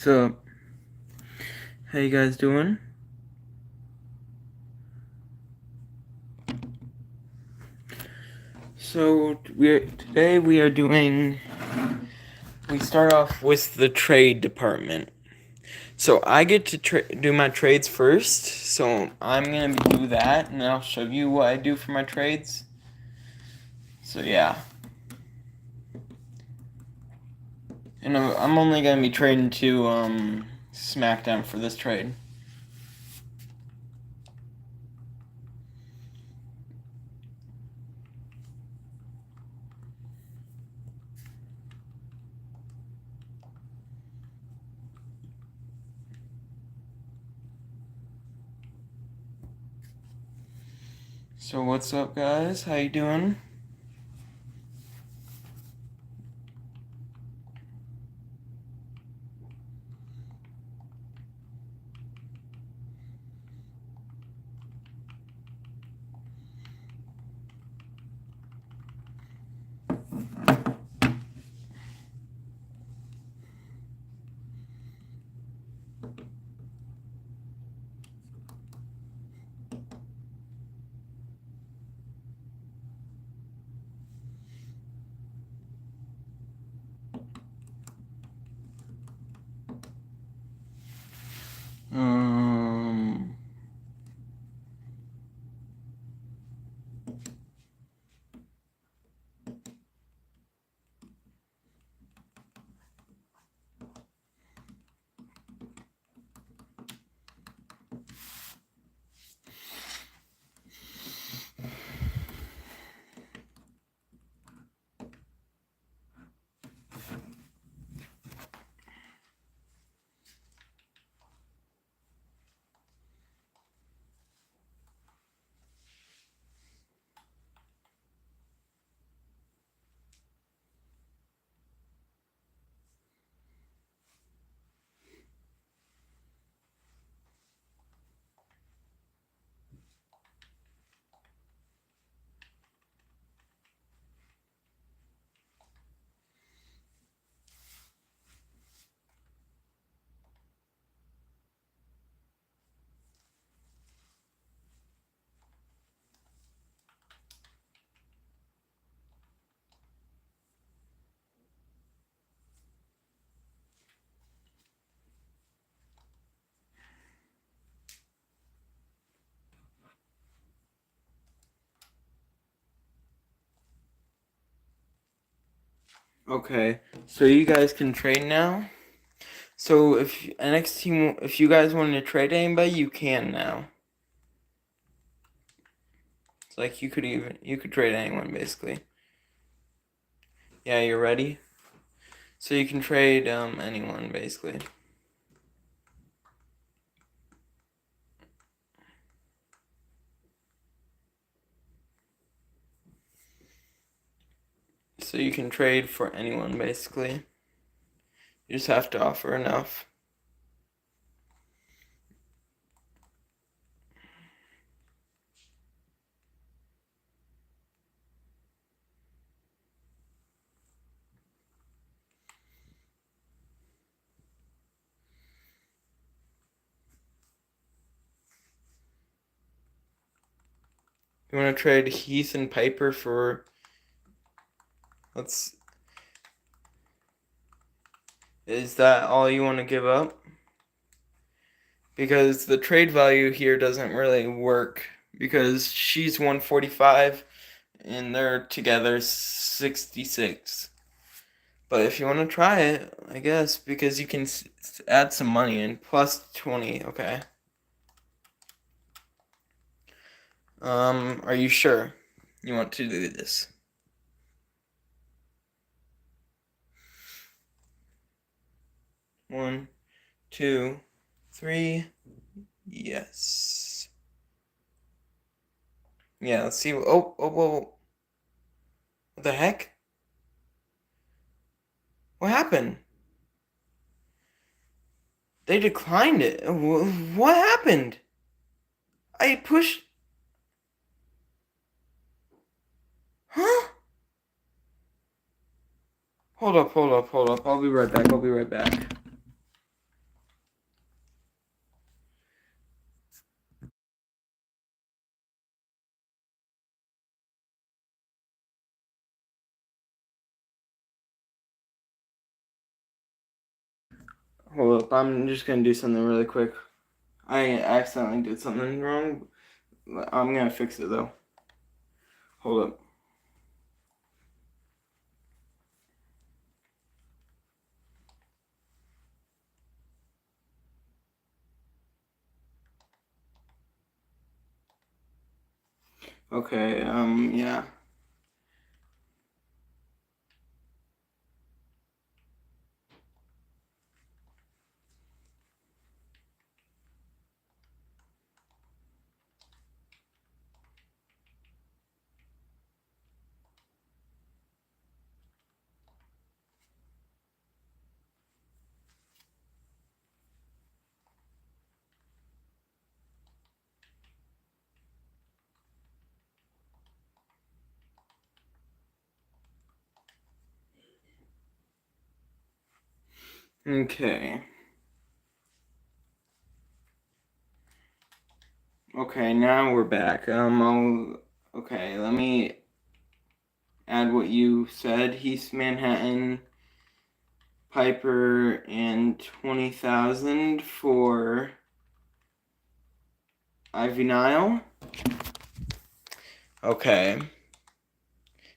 So, how you guys doing? So today we are doing. We start off with the trade department. So I get to do my trades first. So I'm gonna do that, and I'll show you what I do for my trades. So yeah, and I'm only gonna be trading to SmackDown for this trade. So what's up, guys? How you doing? Um. Okay, so you guys can trade now. So if you guys want to trade anybody, you can now. It's like you could trade anyone basically. Yeah, you're ready. So you can trade anyone basically. So you can trade for anyone basically. You just have to offer enough. You want to trade Heath and Piper for let's is that all you want to give up? Because the trade value here doesn't really work because she's 145 and they're together 66. But if you want to try it, I guess, because you can add some money in. Plus 20, okay. Are you sure you want to do this? One, two, three. Yes. Yeah, let's see. Oh. What the heck? What happened? They declined it. What happened? I pushed. Huh? Hold up. I'll be right back. Hold up, I'm just gonna do something really quick. I accidentally did something wrong. I'm gonna fix it though. Hold up. Okay, yeah. Okay. Okay, now we're back. Okay, let me add what you said. Heath Manhattan, Piper, and 20,000 for Ivy Nile. Okay.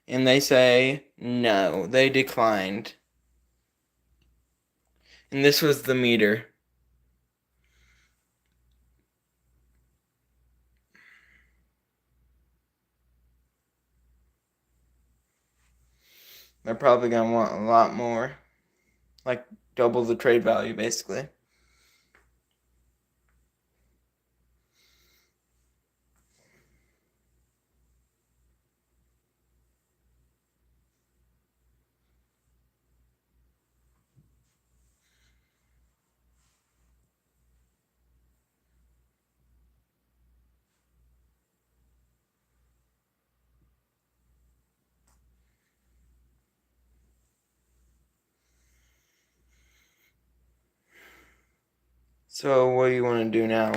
And they say no, they declined. And this was the meter. They're probably gonna want a lot more. Like double the trade value, basically. So what do you want to do now?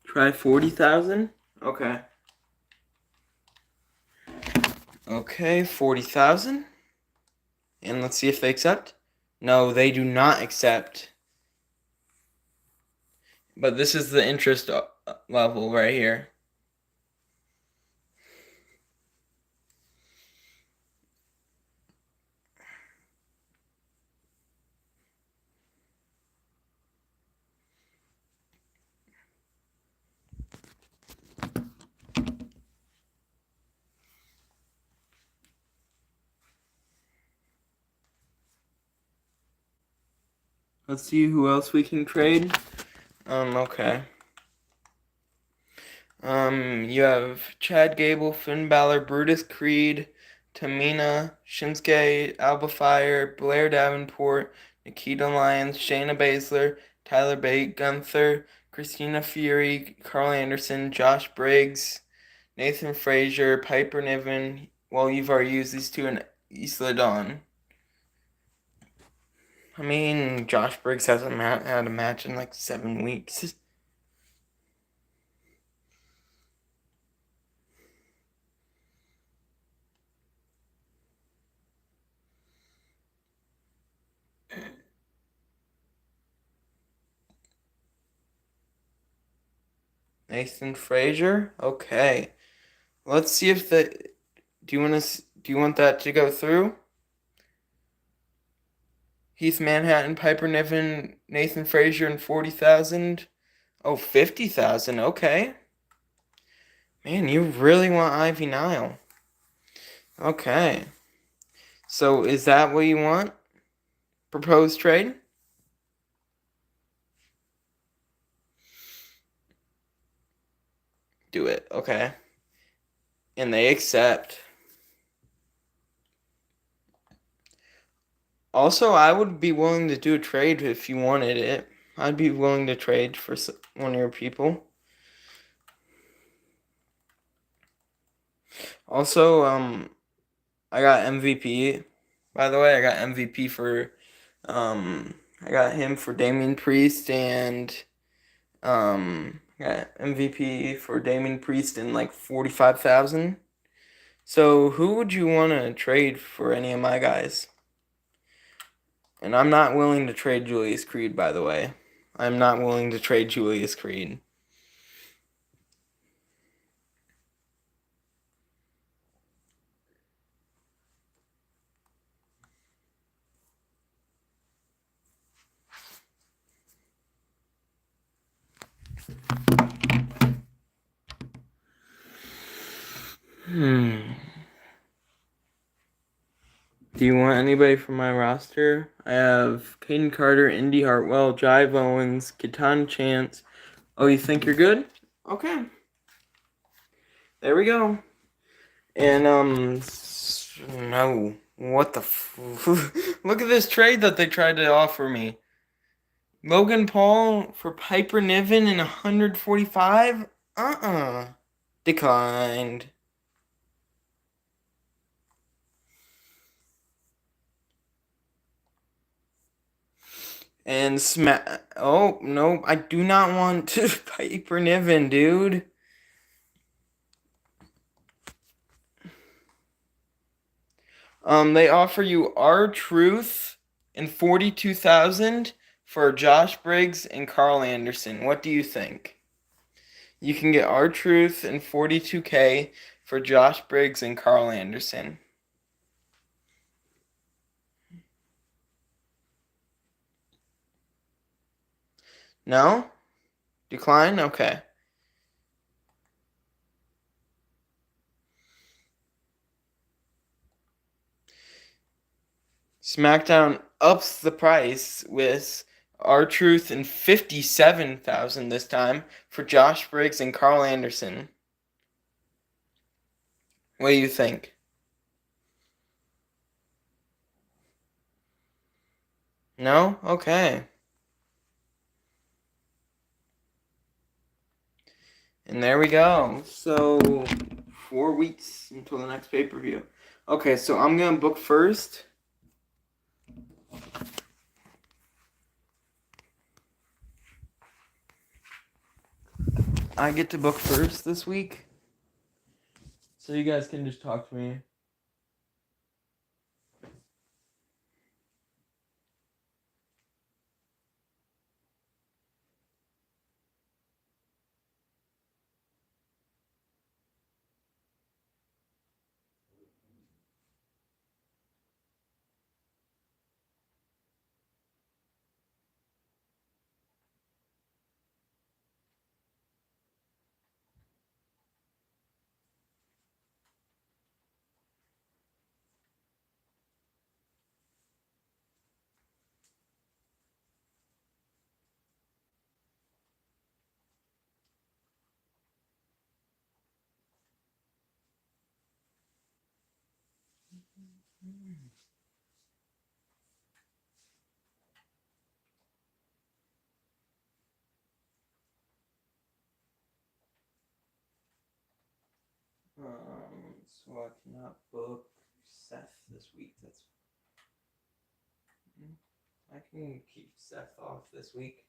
Try 40,000? Okay. Okay, 40,000. And let's see if they accept. No, they do not accept. But this is the interest level right here. Let's see who else we can trade. Okay. You have Chad Gable, Finn Balor, Brutus Creed, Tamina, Shinsuke, Alba Fire, Blair Davenport, Nikita Lyons, Shayna Baszler, Tyler Bate, Gunther, Christina Fury, Carl Anderson, Josh Briggs, Nathan Frazier, Piper Niven. Well, you've already used these two in Isla Dawn. I mean, Josh Briggs hasn't had a match in like 7 weeks. Nathan Frazier? Okay. Let's see if the do you want that to go through? Heath Manhattan, Piper Niven, Nathan Frazier, and 40,000. Oh, 50,000. Okay. Man, you really want Ivy Nile. Okay. So is that what you want? Proposed trade? Do it. Okay. And they accept. Also, I would be willing to do a trade if you wanted it. I'd be willing to trade for one of your people. Also, I got MVP. By the way, I got MVP for, I got him for Damian Priest and, Got MVP for Damien Priest in like 45,000. So who would you want to trade for any of my guys? And I'm not willing to trade Julius Creed, by the way. I'm not willing to trade Julius Creed. Hmm. Do you want anybody from my roster? I have Caden Carter, Indy Hartwell, Jive Owens, Keaton Chance. Oh, you think you're good? Okay. There we go. And, no. What the Look at this trade that they tried to offer me. Logan Paul for Piper Niven and 145? Declined. And oh, no, I do not want to Piper Niven, dude. They offer you R-Truth and 42,000 for Josh Briggs and Carl Anderson. What do you think? You can get R-Truth and 42K for Josh Briggs and Carl Anderson. No? Decline? Okay. SmackDown ups the price with R-Truth and 57,000 this time for Josh Briggs and Carl Anderson. What do you think? No? Okay. And there we go. So, 4 weeks until the next pay-per-view. Okay, so I'm going to book first. I get to book first this week. So you guys can just talk to me. So I cannot book Seth this week. I can keep Seth off this week.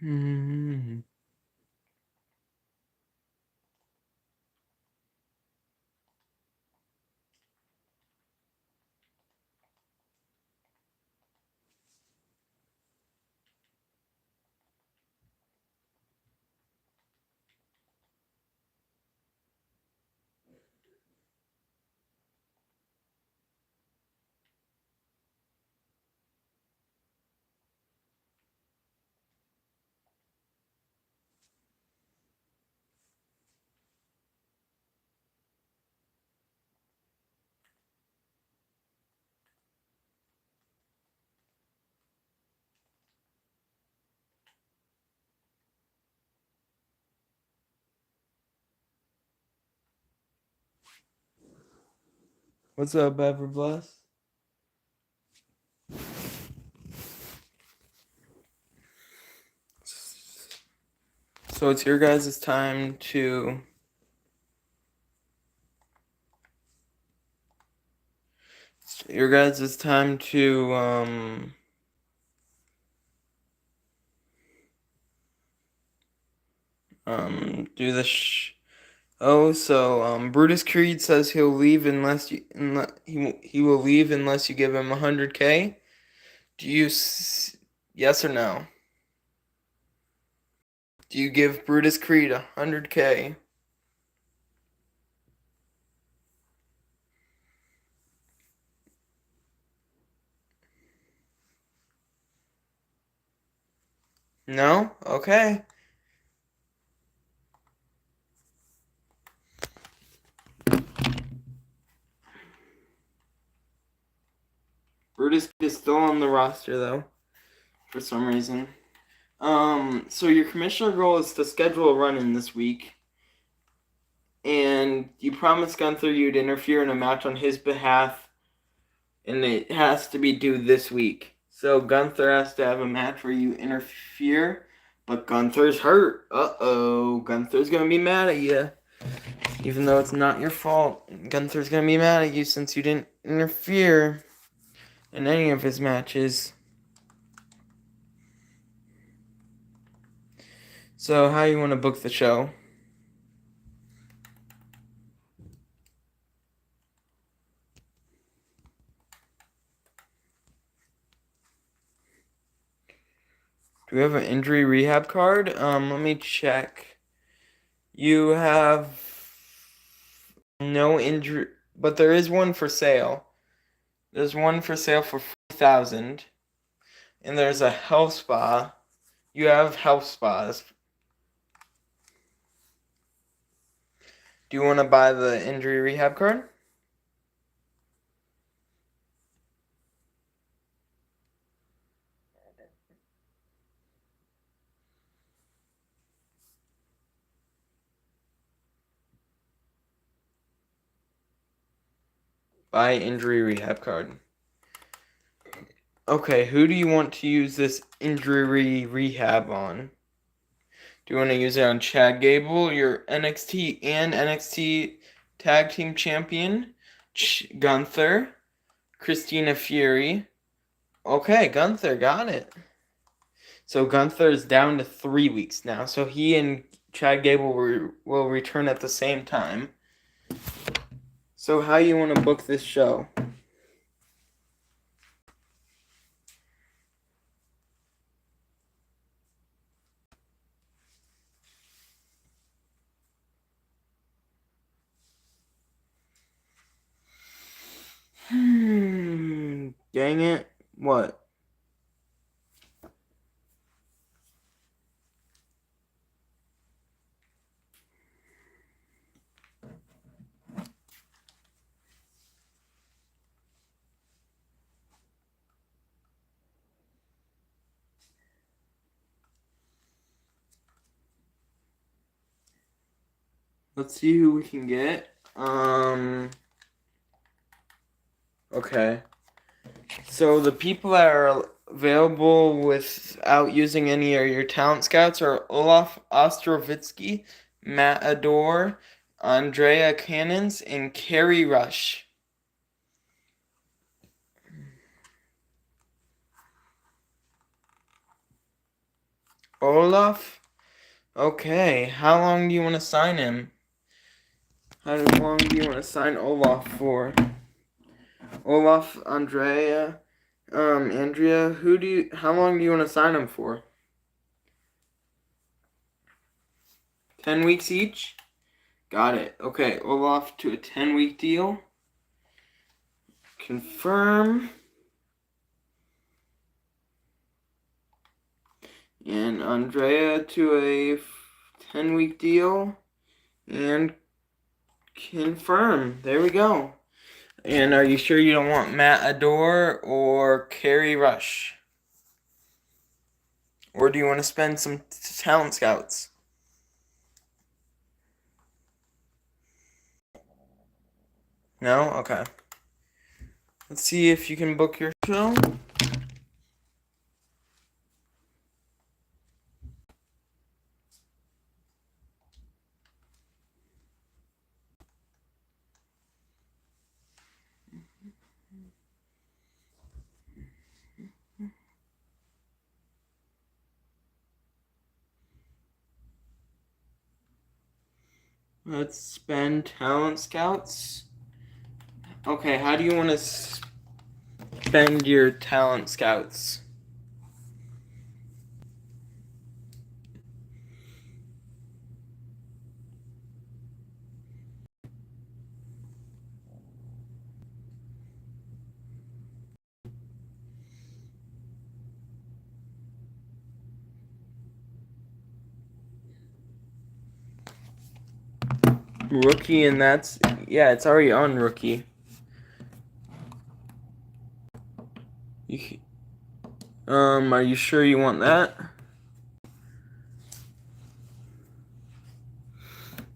Hmm. What's up, Everbless? So it's your guys' time to do the Brutus Creed says he'll leave he will leave unless you give him 100K. Do you yes or no? Do you give Brutus Creed 100K? No? Okay. Brutus is still on the roster though, for some reason. So your commissioner goal is to schedule a run-in this week, and you promised Gunther you'd interfere in a match on his behalf, and it has to be due this week. So Gunther has to have a match where you interfere, but Gunther's hurt. Uh-oh, Gunther's gonna be mad at you. Even though it's not your fault, Gunther's gonna be mad at you since you didn't interfere in any of his matches. So how you want to book the show? Do we have an injury rehab card? Let me check. You have no injury, but there is one for sale. There's one for sale for 4,000, and there's a health spa. You have health spas. Do you want to buy the injury rehab card? Buy injury rehab card. Okay, who do you want to use this injury rehab on? Do you want to use it on Chad Gable, your NXT and NXT Tag Team Champion, Gunther, Christina Fury? Okay, Gunther, got it. So Gunther is down to 3 weeks now. So he and Chad Gable will return at the same time. So how you want to book this show? Dang it. What? Let's see who we can get. Okay. So the people that are available without using any of your talent scouts are Olaf Ostrovitsky, Matt Adore, Andrea Cannons, and Carrie Rush. Olaf? Okay, how long do you want to sign him? How long do you want to sign Olaf for? Olaf, Andrea, Andrea, how long do you want to sign him for? 10 weeks each? Got it. Okay, Olaf to a 10-week deal. Confirm. And Andrea to a 10-week deal. And confirm. There we go. And are you sure you don't want Matt Adore or Carrie Rush? Or do you want to spend some talent scouts? No? Okay. Let's see if you can book your show. Let's spend talent scouts. Okay, how do you want to spend your talent scouts? Rookie, and yeah, it's already on rookie. Are you sure you want that?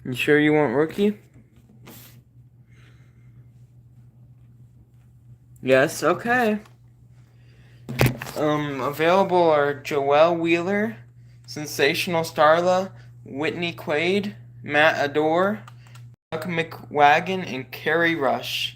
You sure you want rookie? Yes, okay. Available are Joelle Wheeler, Sensational Starla, Whitney Quaid, Matt Adore, Chuck McWagon, and Carrie Rush.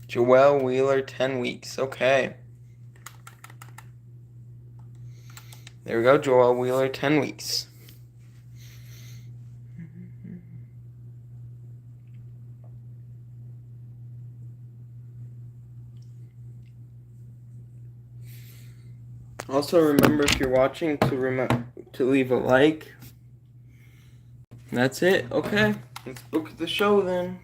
Joelle Wheeler, 10 weeks. Okay. There we go, Joelle Wheeler, 10 weeks. Also, remember if you're watching to leave a like. That's it. Okay, let's book the show then.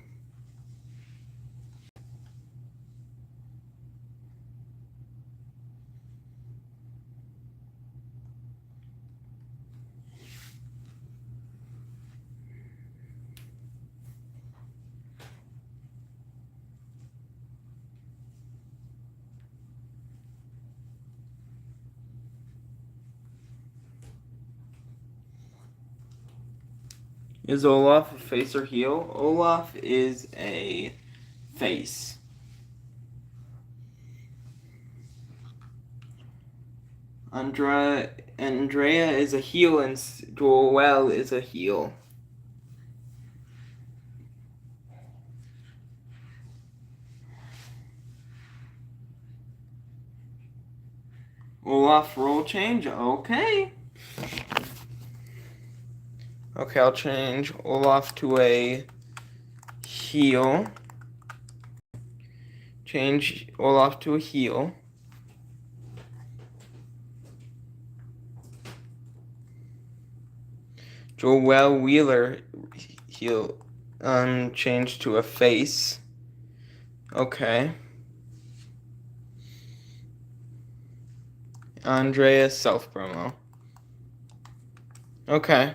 Is Olaf a face or heel? Olaf is a face. Andrea is a heel and Joelle is a heel. Olaf role change? Okay. Okay, I'll change Olaf to a heel. Change Olaf to a heel. Joelle Wheeler heel change to a face. Okay. Andrea self promo. Okay.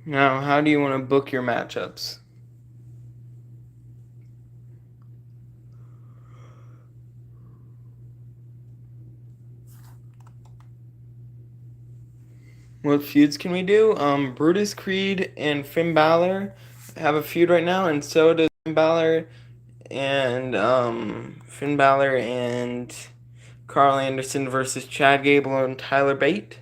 Now, how do you want to book your matchups? What feuds can we do? Brutus Creed and Finn Balor have a feud right now, and so does Balor Finn Balor and Carl Anderson versus Chad Gable and Tyler Bate.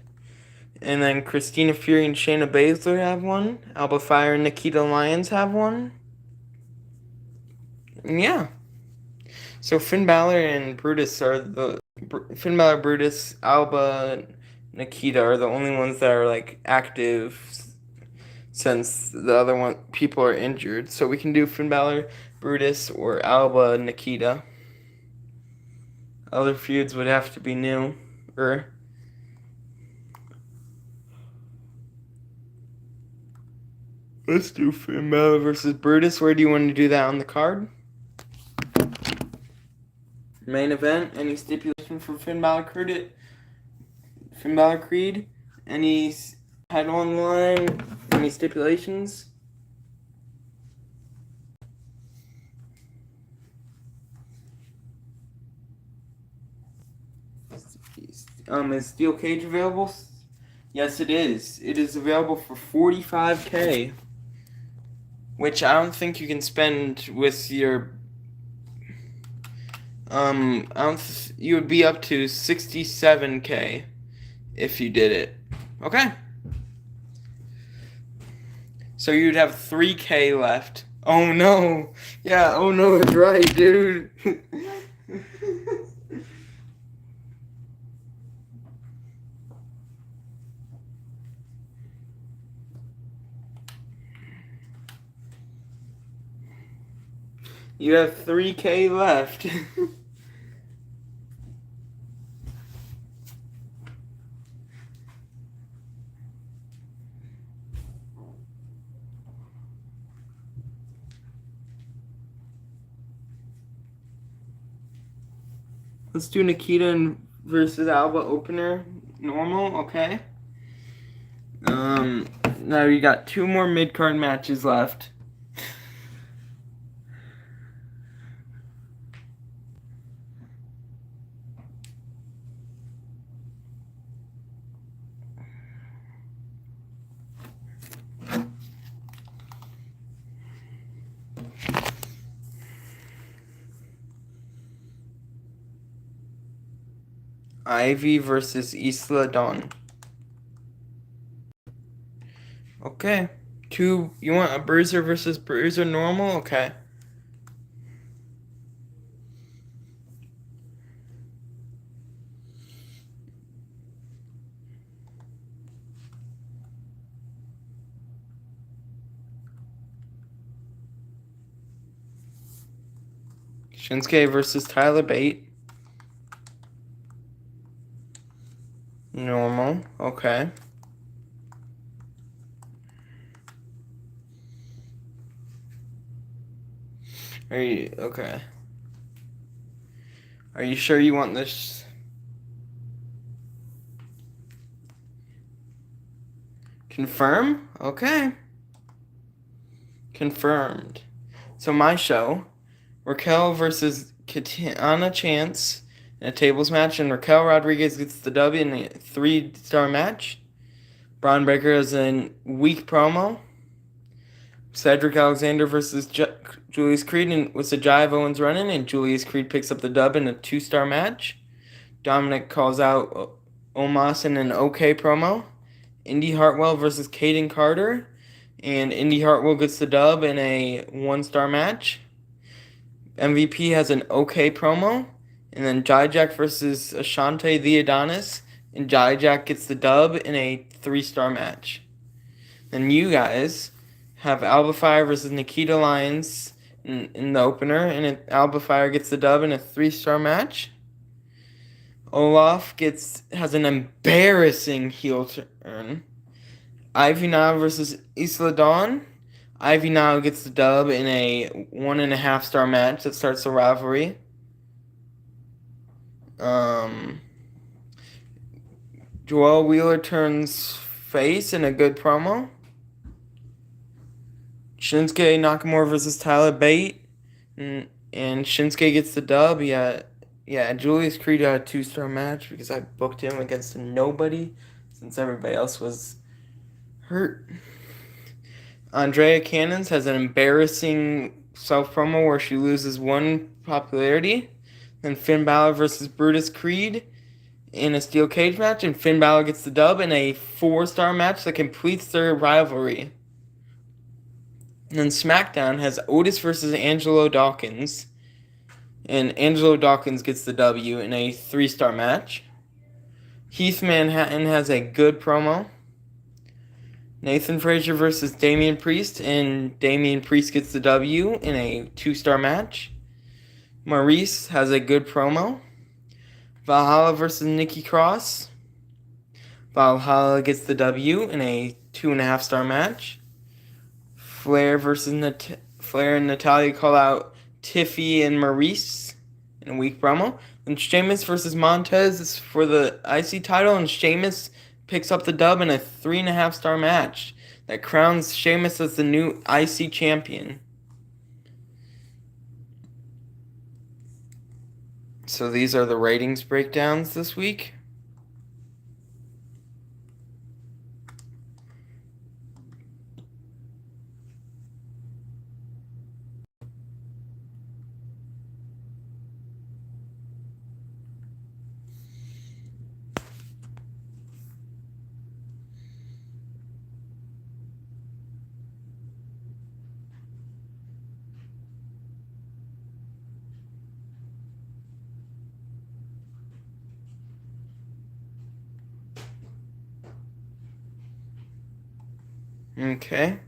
And then Christina Fury and Shayna Baszler have one. Alba Fire and Nikita Lyons have one. And yeah. So Finn Balor and Brutus Finn Balor, Brutus, Alba, Nikita are the only ones that are like active since the other people are injured. So we can do Finn Balor, Brutus, or Alba, Nikita. Other feuds would have to be new. Let's do Finn Balor versus Brutus. Where do you want to do that on the card? Main event. Any stipulation for Finn Balor Creed? Any title on the line? Any stipulations? Is Steel Cage available? Yes, it is. It is available for $45K, which I don't think you can spend with your. You would be up to $67K if you did it. Okay. So you'd have $3K left. Oh no. Yeah, oh no, that's right, dude. You have $3K left. Let's do Nikita versus Alba opener. Normal, okay. Now you got 2 more mid-card matches left. Ivy versus Isla Dawn. Okay. You want a bruiser versus bruiser normal? Okay. Shinsuke versus Tyler Bate. Normal. Okay. Okay? Are you sure you want this? Confirm? Okay. Confirmed. So my show, Raquel versus Katana Chance in a tables match, and Raquel Rodriguez gets the W in a 3-star match. Braun Breaker has a weak promo. Cedric Alexander versus Julius Creed with the Jive Owens running, and Julius Creed picks up the dub in a 2-star match. Dominic calls out Omos in an okay promo. Indy Hartwell versus Caden Carter, and Indy Hartwell gets the dub in a 1-star match. MVP has an okay promo, and then Dijak versus Ashante the Adonis, and Dijak gets the dub in a 3-star match. Then you guys have Alba Fire versus Nikita Lyons in the opener, and Alba Fire gets the dub in a 3-star match. Olaf has an embarrassing heel turn. Ivy Nile versus Isla Dawn. Ivy Nile gets the dub in a 1.5-star match that starts the rivalry. Joel Wheeler turns face in a good promo. Shinsuke Nakamura versus Tyler Bate, and Shinsuke gets the dub. Yeah. Julius Creed had a 2-star match because I booked him against a nobody since everybody else was hurt. Andrea Cannons has an embarrassing self promo where she loses 1 popularity. Then Finn Balor versus Brutus Creed in a steel cage match, and Finn Balor gets the dub in a 4-star match that completes their rivalry. And then SmackDown has Otis versus Angelo Dawkins, and Angelo Dawkins gets the W in a 3-star match. Heath Manhattan has a good promo. Nathan Frazier versus Damian Priest, and Damian Priest gets the W in a 2-star match. Maurice has a good promo. Valhalla versus Nikki Cross. Valhalla gets the W in a 2.5-star match. Flair and Natalia call out Tiffy and Maurice in a weak promo. Then Sheamus versus Montez is for the IC title, and Sheamus picks up the dub in a 3.5-star match that crowns Sheamus as the new IC champion. So these are the ratings breakdowns this week. Okay.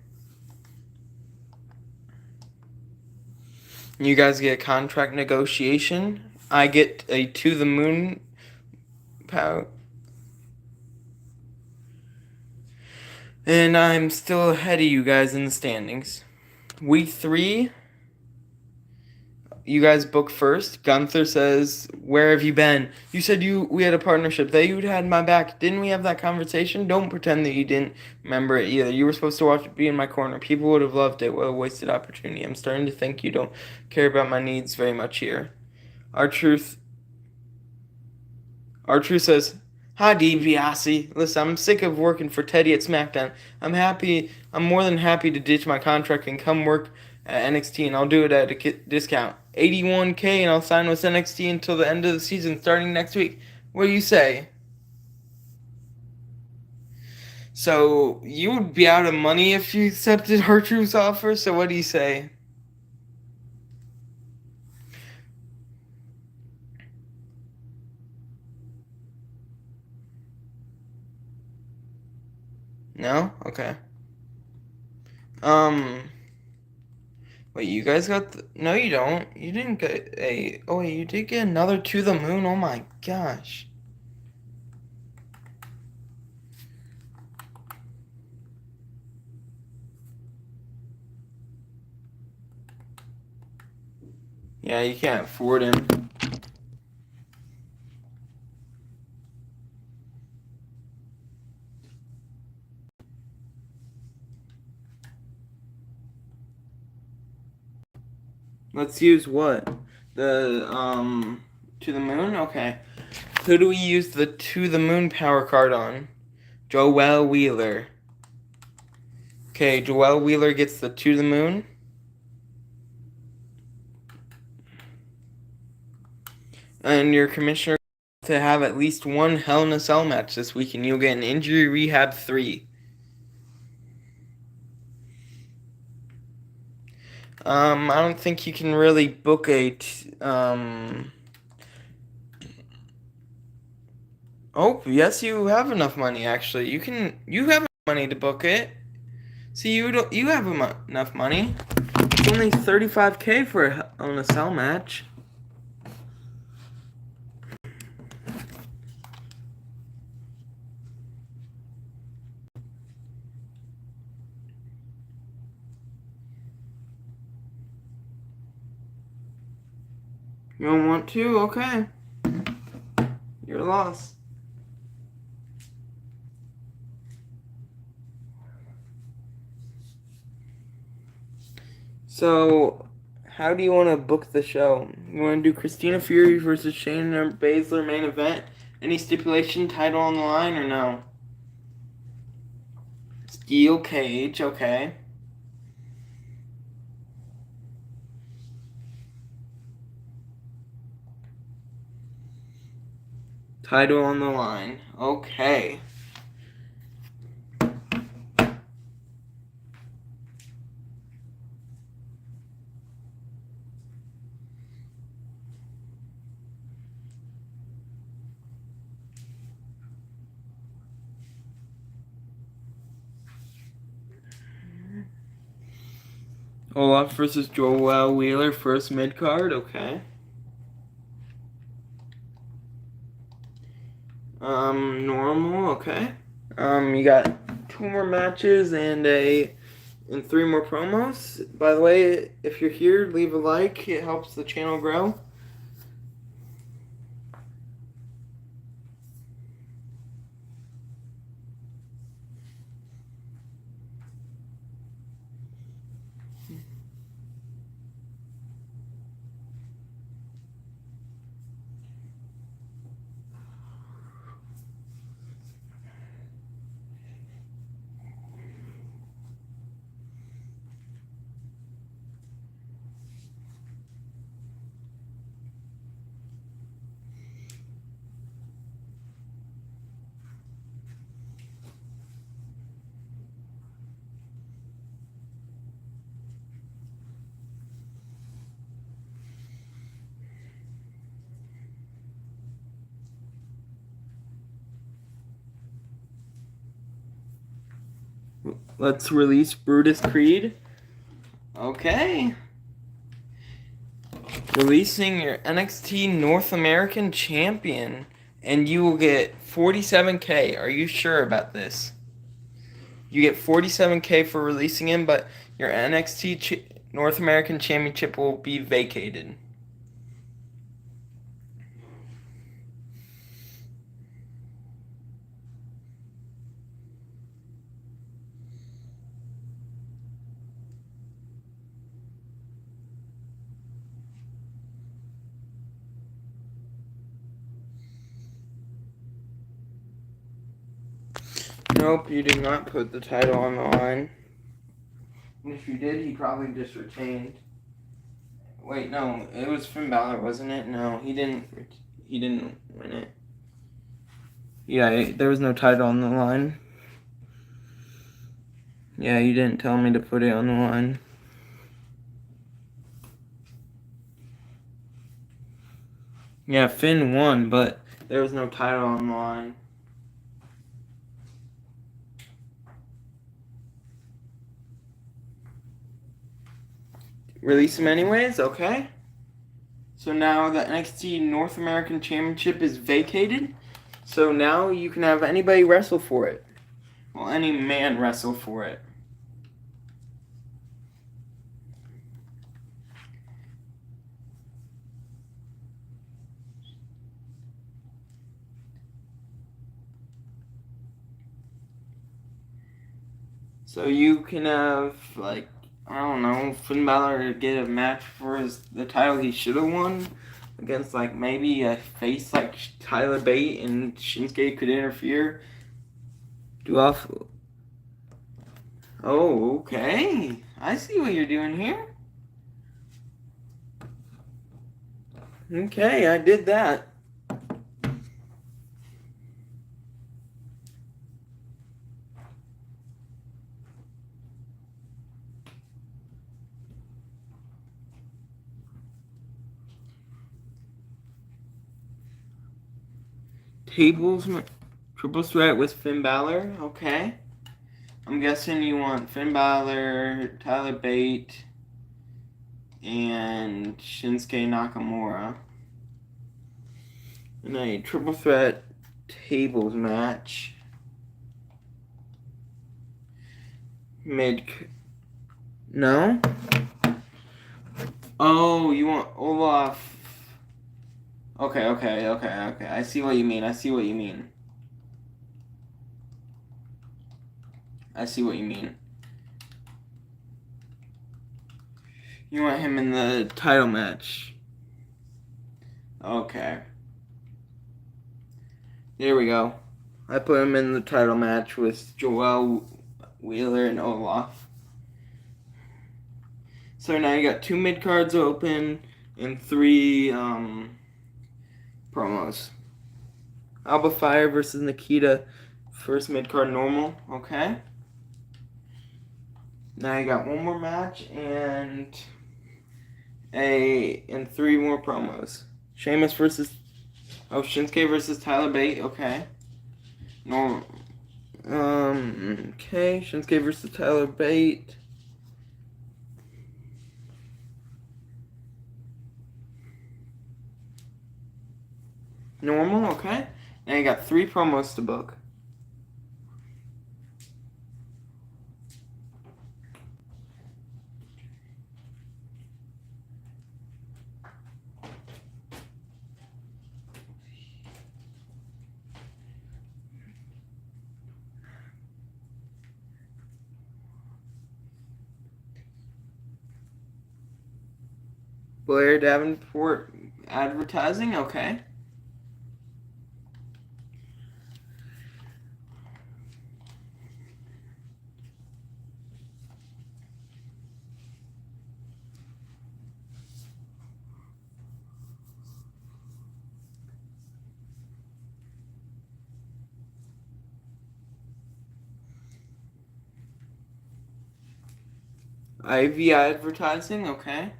You guys get a contract negotiation. I get a to the moon power. And I'm still ahead of you guys in the standings. Week 3, you guys book first. Gunther says, "Where have you been? You said we had a partnership. That you'd had my back. Didn't we have that conversation? Don't pretend that you didn't remember it either. You were supposed to be in my corner. People would have loved it. What a wasted opportunity. I'm starting to think you don't care about my needs very much here." R-Truth says, "Hi, DiBiase. Listen, I'm sick of working for Teddy at SmackDown. I'm more than happy to ditch my contract and come work at NXT, and I'll do it at a discount. $81K, and I'll sign with NXT until the end of the season, starting next week. What do you say?" So, you would be out of money if you accepted R-Truth's offer, so what do you say? No? Okay. Wait, you guys got no, you don't. You didn't get a... Oh, wait, you did get another to the moon? Oh my gosh. Yeah, you can't afford him. Let's use what? The, to the moon? Okay. Who do we use the to the moon power card on? Joel Wheeler. Okay, Joel Wheeler gets the to the moon. And your commissioner to have at least one Hell in a Cell match this week, and you'll get an Injury Rehab 3. I don't think you can really book a... Oh, yes, you have enough money, actually. You have enough money to book it. See, you have enough money. It's only $35K for a Hell in a Cell match. You don't want to? Okay. Your loss. So, how do you want to book the show? You want to do Christina Fury versus Shayna Baszler main event? Any stipulation title on the line or no? Steel cage, okay. Title on the line. Okay. Olaf versus Joel Wheeler, first mid card. Okay. Normal. Okay. You got 2 more matches and 3 more promos. By the way, if you're here, leave a like. It helps the channel grow. Let's release Brutus Creed. Okay. Releasing your NXT North American Champion. And you will get 47K. Are you sure about this? You get 47K for releasing him, but your NXT North American Championship will be vacated. Nope, you did not put the title on the line. If you did, he probably just retained. Wait, no, it was Finn Balor, wasn't it? No, he didn't win it. Yeah, there was no title on the line. Yeah, you didn't tell me to put it on the line. Yeah, Finn won, but there was no title on the line. Release him anyways, okay. So now the NXT North American Championship is vacated. So now you can have anybody wrestle for it. Well, any man wrestle for it. So you can have, like, I don't know, Finn Balor get a match for the title he should have won against, like, maybe a face like Tyler Bate, and Shinsuke could interfere. Do off. Oh, okay. I see what you're doing here. Okay, I did that. Tables, triple threat with Finn Balor. Okay. I'm guessing you want Finn Balor, Tyler Bate, and Shinsuke Nakamura in a triple threat tables match. No? Oh, you want Olaf. Okay. I see what you mean. I see what you mean. You want him in the title match. Okay. There we go. I put him in the title match with Joel Wheeler and Olaf. So now you got 2 mid-cards open and 3 promos. Alba Fire versus Nikita, first mid-card normal. Okay. Now you got one more match and three more promos. Sheamus versus Shinsuke versus Tyler Bate. Okay. Normal. Okay. Shinsuke versus Tyler Bate. Normal. Okay. Now you got three promos to book. Blair Davenport advertising. Okay. Ivy advertising. Okay.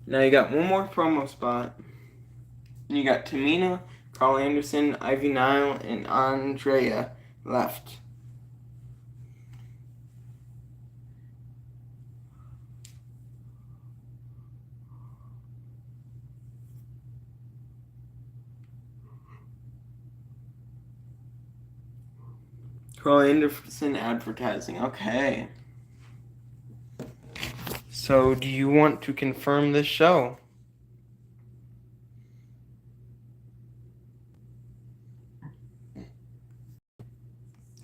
Now you got one more promo spot. You got Tamina, Carl Anderson, Ivy Nile, and Andrea left. Carl Anderson advertising. Okay. So, do you want to confirm this show?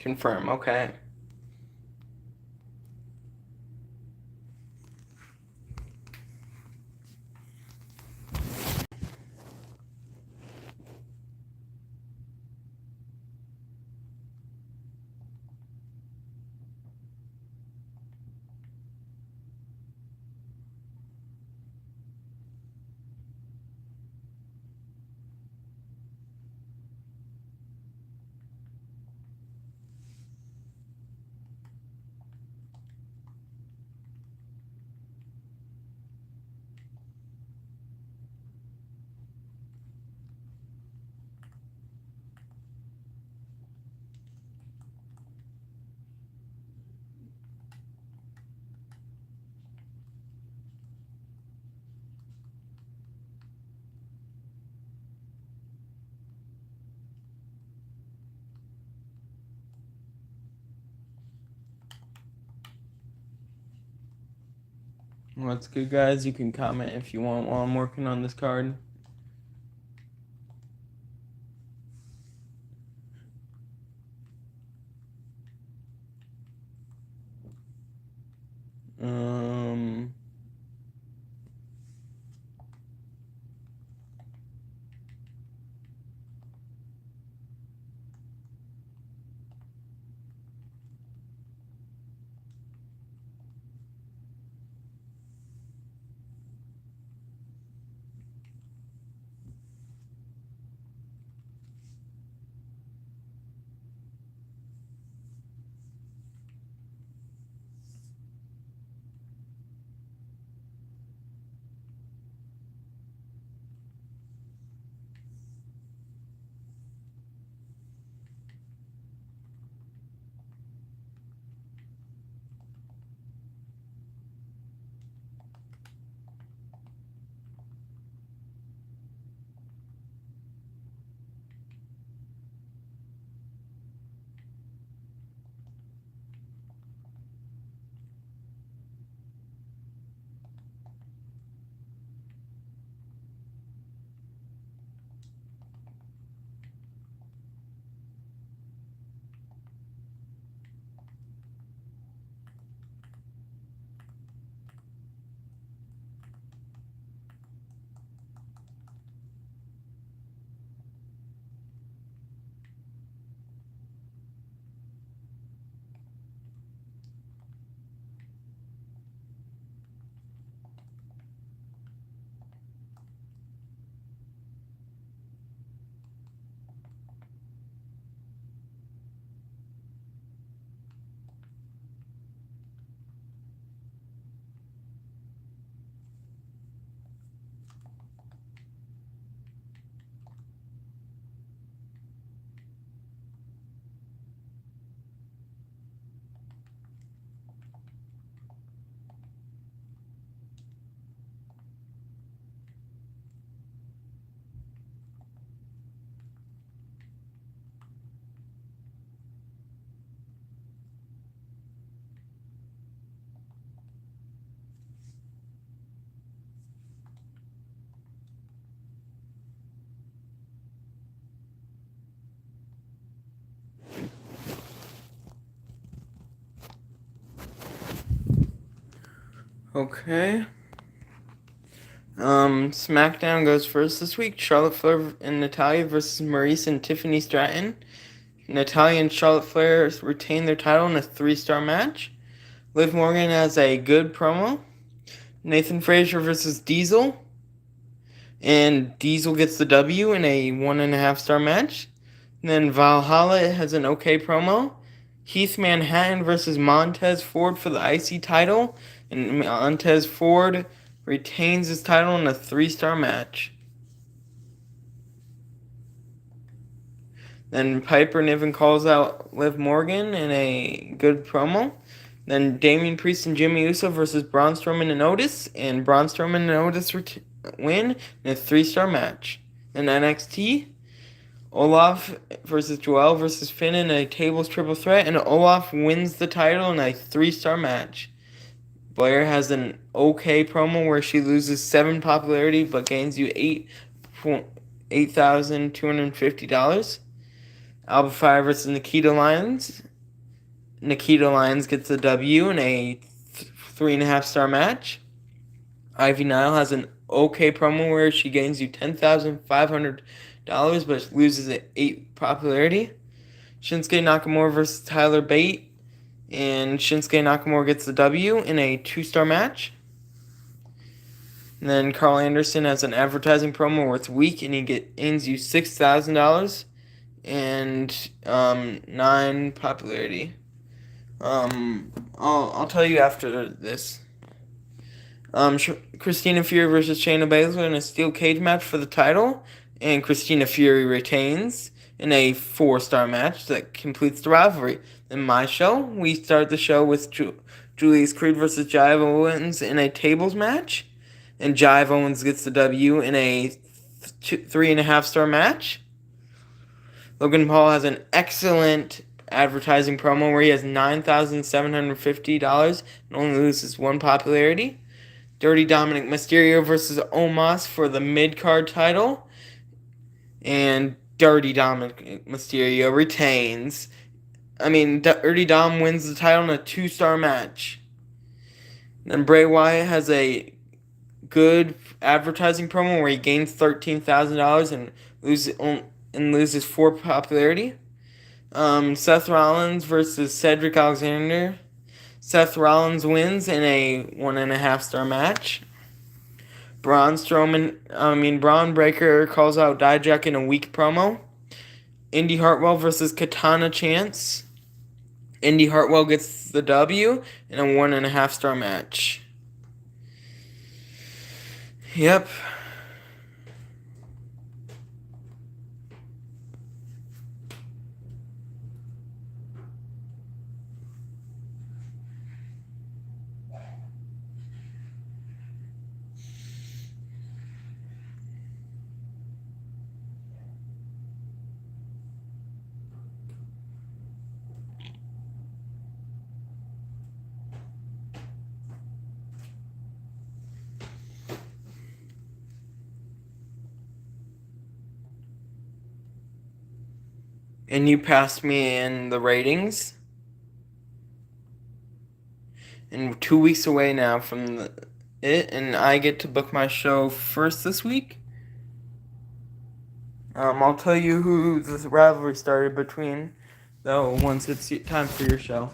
Confirm. Okay. Well, that's good, guys. You can comment if you want while I'm working on this card. Um. Okay. SmackDown goes first this week. Charlotte Flair and Natalya versus Maurice and Tiffany Stratton. Natalya and Charlotte Flair retain their title in a 3-star match. Liv Morgan has a good promo. Nathan Frazier versus Diesel. And Diesel gets the W in a 1.5-star match. And then Valhalla has an okay promo. Heath Manhattan versus Montez Ford for the IC title. And Montez Ford retains his title in a 3-star match. Then Piper Niven calls out Liv Morgan in a good promo. Then Damian Priest and Jimmy Uso versus Braun Strowman and Otis. And Braun Strowman and Otis win in a 3-star match. Then NXT, Olaf versus Joel versus Finn in a tables triple threat. And Olaf wins the title in a 3-star match. Blair has an okay promo where she loses 7 popularity but gains you $8,250. Alba Fire versus Nikita Lyons. Nikita Lyons gets the W in a 3.5-star match. Ivy Nile has an okay promo where she gains you $10,500 but loses 8 popularity. Shinsuke Nakamura versus Tyler Bate. And Shinsuke Nakamura gets the W in a 2-star match. And then Carl Anderson has an advertising promo where it's weak and he gains you $6,000 and 9 popularity. I'll tell you after this. Christina Fury versus Shayna Baszler in a steel cage match for the title, and Christina Fury retains in a 4-star match that completes the rivalry. In my show, we start the show with Julius Creed versus Jive Owens in a tables match, and Jive Owens gets the W in a 3.5-star match. Logan Paul has an excellent advertising promo where he has $9,750 and only loses 1 popularity. Dirty Dominic Mysterio versus Omos for the mid-card title. And Dirty Dominic Mysterio retains. Dirty Dom wins the title in a 2-star match. Then Bray Wyatt has a good advertising promo where he gains $13,000 and loses 4 popularity. Seth Rollins versus Cedric Alexander. Seth Rollins wins in a 1.5-star match. Braun Breaker calls out Dijak in a weak promo. Indy Hartwell versus Katana Chance. Indy Hartwell gets the W in a 1.5-star match. Yep. And you passed me in the ratings. And 2 weeks away now from it, and I get to book my show first this week. I'll tell you who the rivalry started between, though, once it's time for your show.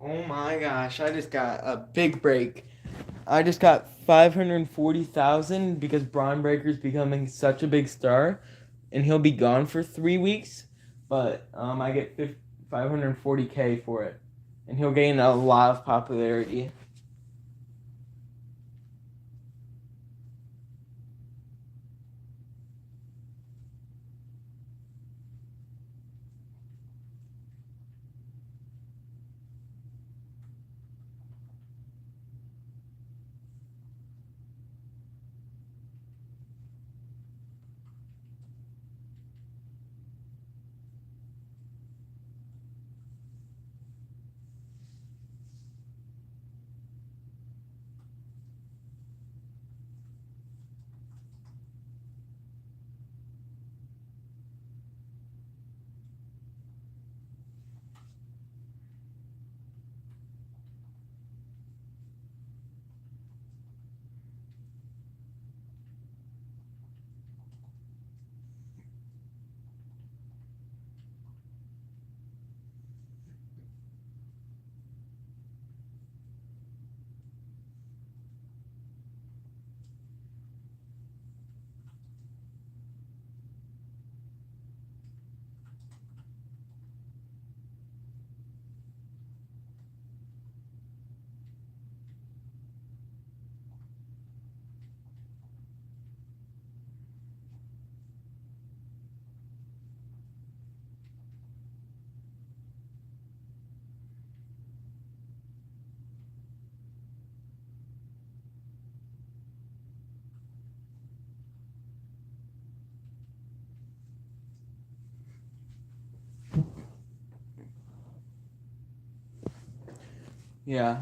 Oh my gosh, I just got a big break. I just got 540,000 because Braun Breaker's becoming such a big star, and he'll be gone for 3 weeks. But I get 540K for it, and he'll gain a lot of popularity. Yeah.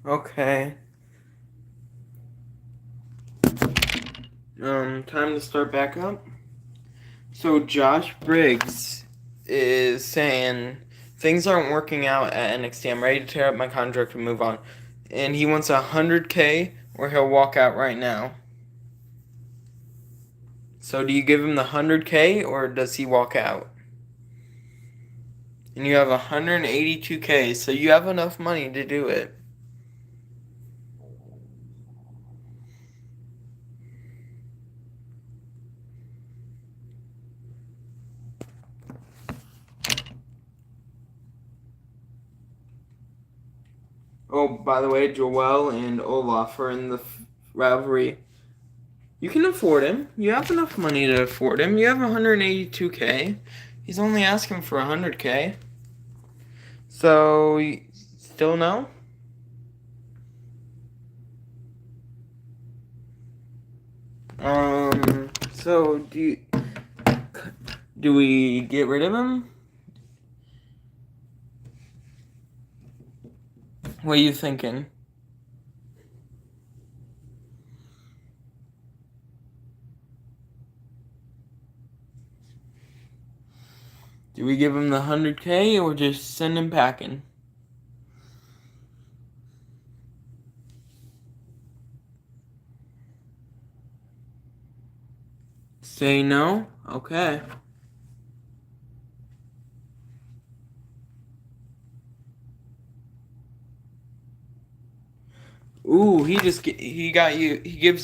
Okay. Time to start back up. So Josh Briggs is saying things aren't working out at NXT. I'm ready to tear up my contract and move on. And he wants 100K or he'll walk out right now. So do you give him the 100K or does he walk out? And you have 182K, so you have enough money to do it. Oh, by the way, Joel and Olaf are in the rivalry. You can afford him. You have enough money to afford him. You have 182K. He's only asking for 100K. So, still no? So do we get rid of him? What are you thinking? Do we give him the 100K or just send him packing? Say no? Okay. Ooh, he gives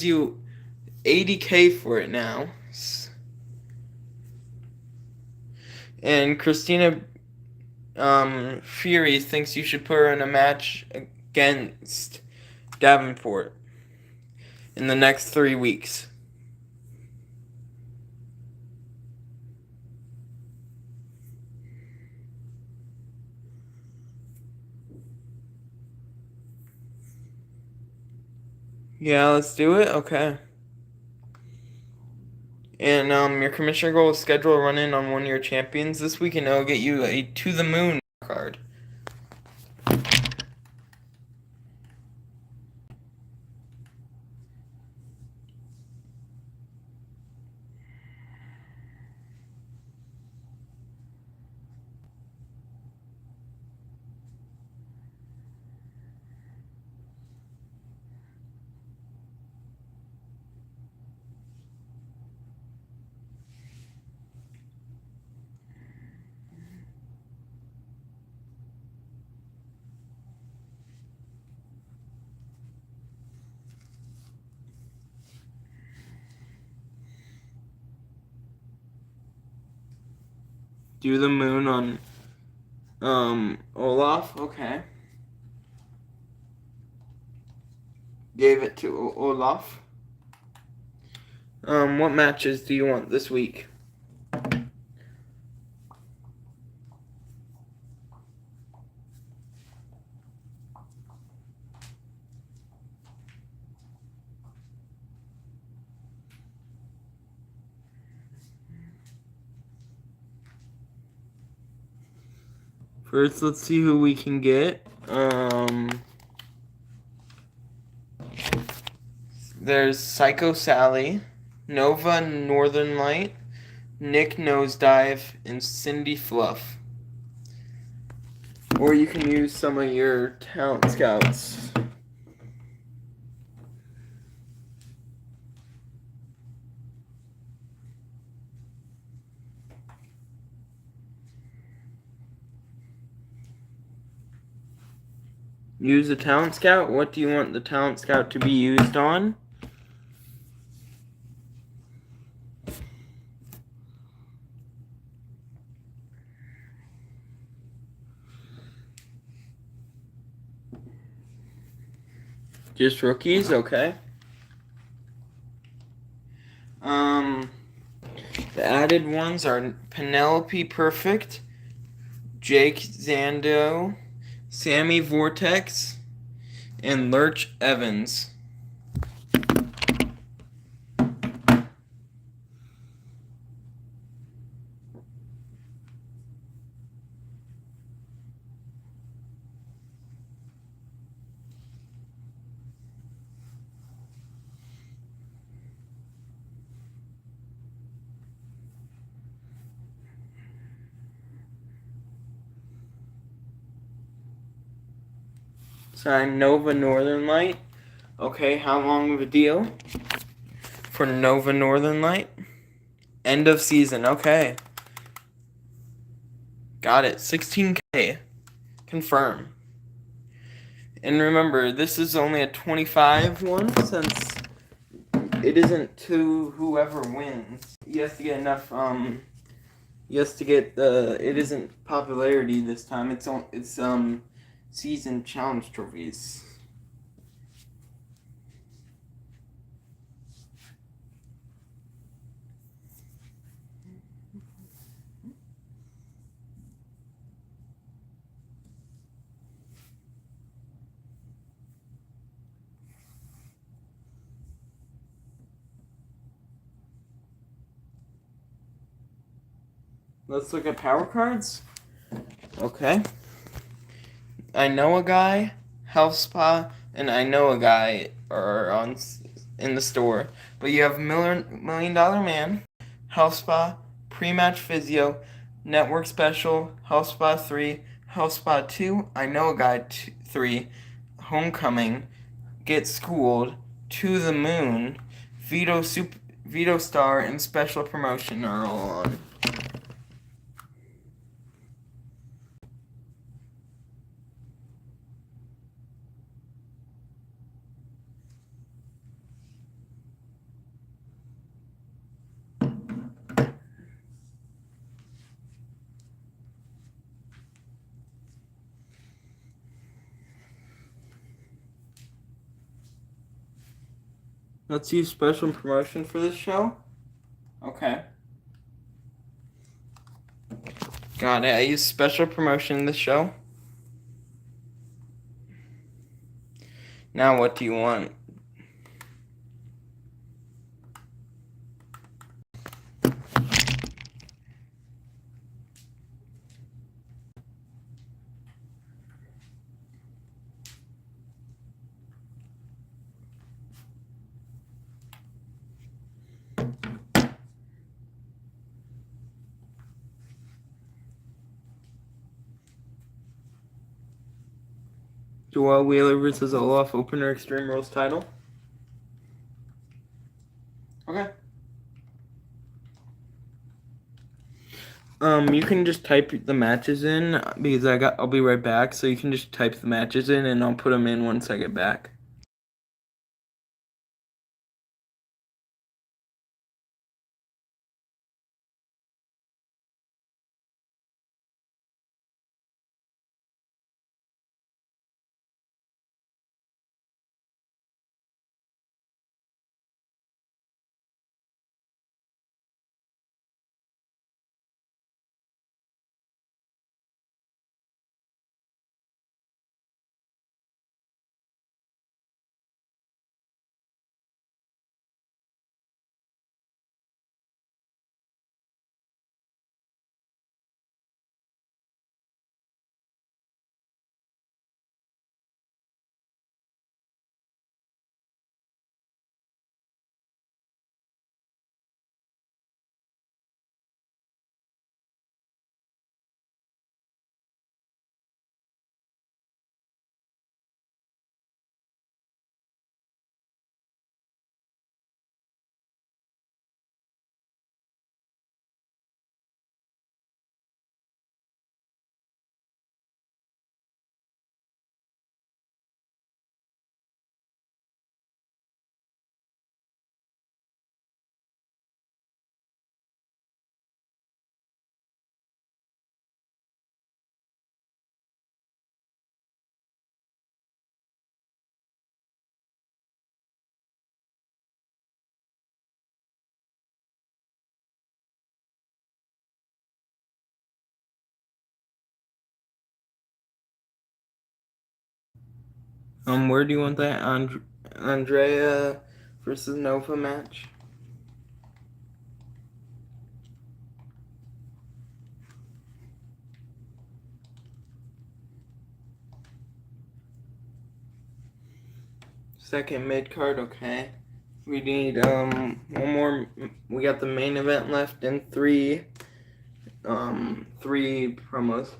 you 80K for it now. And Christina Fury thinks you should put her in a match against Davenport in the next 3 weeks. Yeah, let's do it. Okay. And your commissioner goal is schedule a run-in on one of your champions this week, and it'll get you a to the moon card. Do the moon on Olaf. Okay. Gave it to Olaf. What matches do you want this week? First, let's see who we can get. There's Psycho Sally, Nova Northern Light, Nick Nosedive, and Cindy Fluff. Or you can use some of your talent scouts. Use a talent scout? What do you want the talent scout to be used on? Just rookies? Okay. The added ones are Penelope Perfect, Jake Zando, Sammy Vortex, and Lurch Evans. Signed Nova Northern Light. Okay, how long of a deal for Nova Northern Light? End of season. Okay. Got it. 16K. Confirm. And remember, this is only a 25 one since it isn't to whoever wins. You have to get enough you have to get it isn't popularity this time. It's season challenge trophies. Let's look at power cards. Okay. I know a guy, Health Spa, and I know a guy are in the store. But you have Million Dollar Man, Health Spa, Pre-Match Physio, Network Special, Health Spa 3, Health Spa 2, I know a guy 3, Homecoming, Get Schooled, To the Moon, Veto Star, and Special Promotion are all on. Let's use special promotion for this show. Okay. Got it. I use special promotion in this show. Now what do you want? Joel Wheeler versus Olaf Opener Extreme Rules title. Okay. You can just type the matches in because I'll be right back. So you can just type the matches in and I'll put them in once I get back. Where do you want that Andrea versus Nova match? Second mid card, okay. We need one more. We got the main event left and three promos.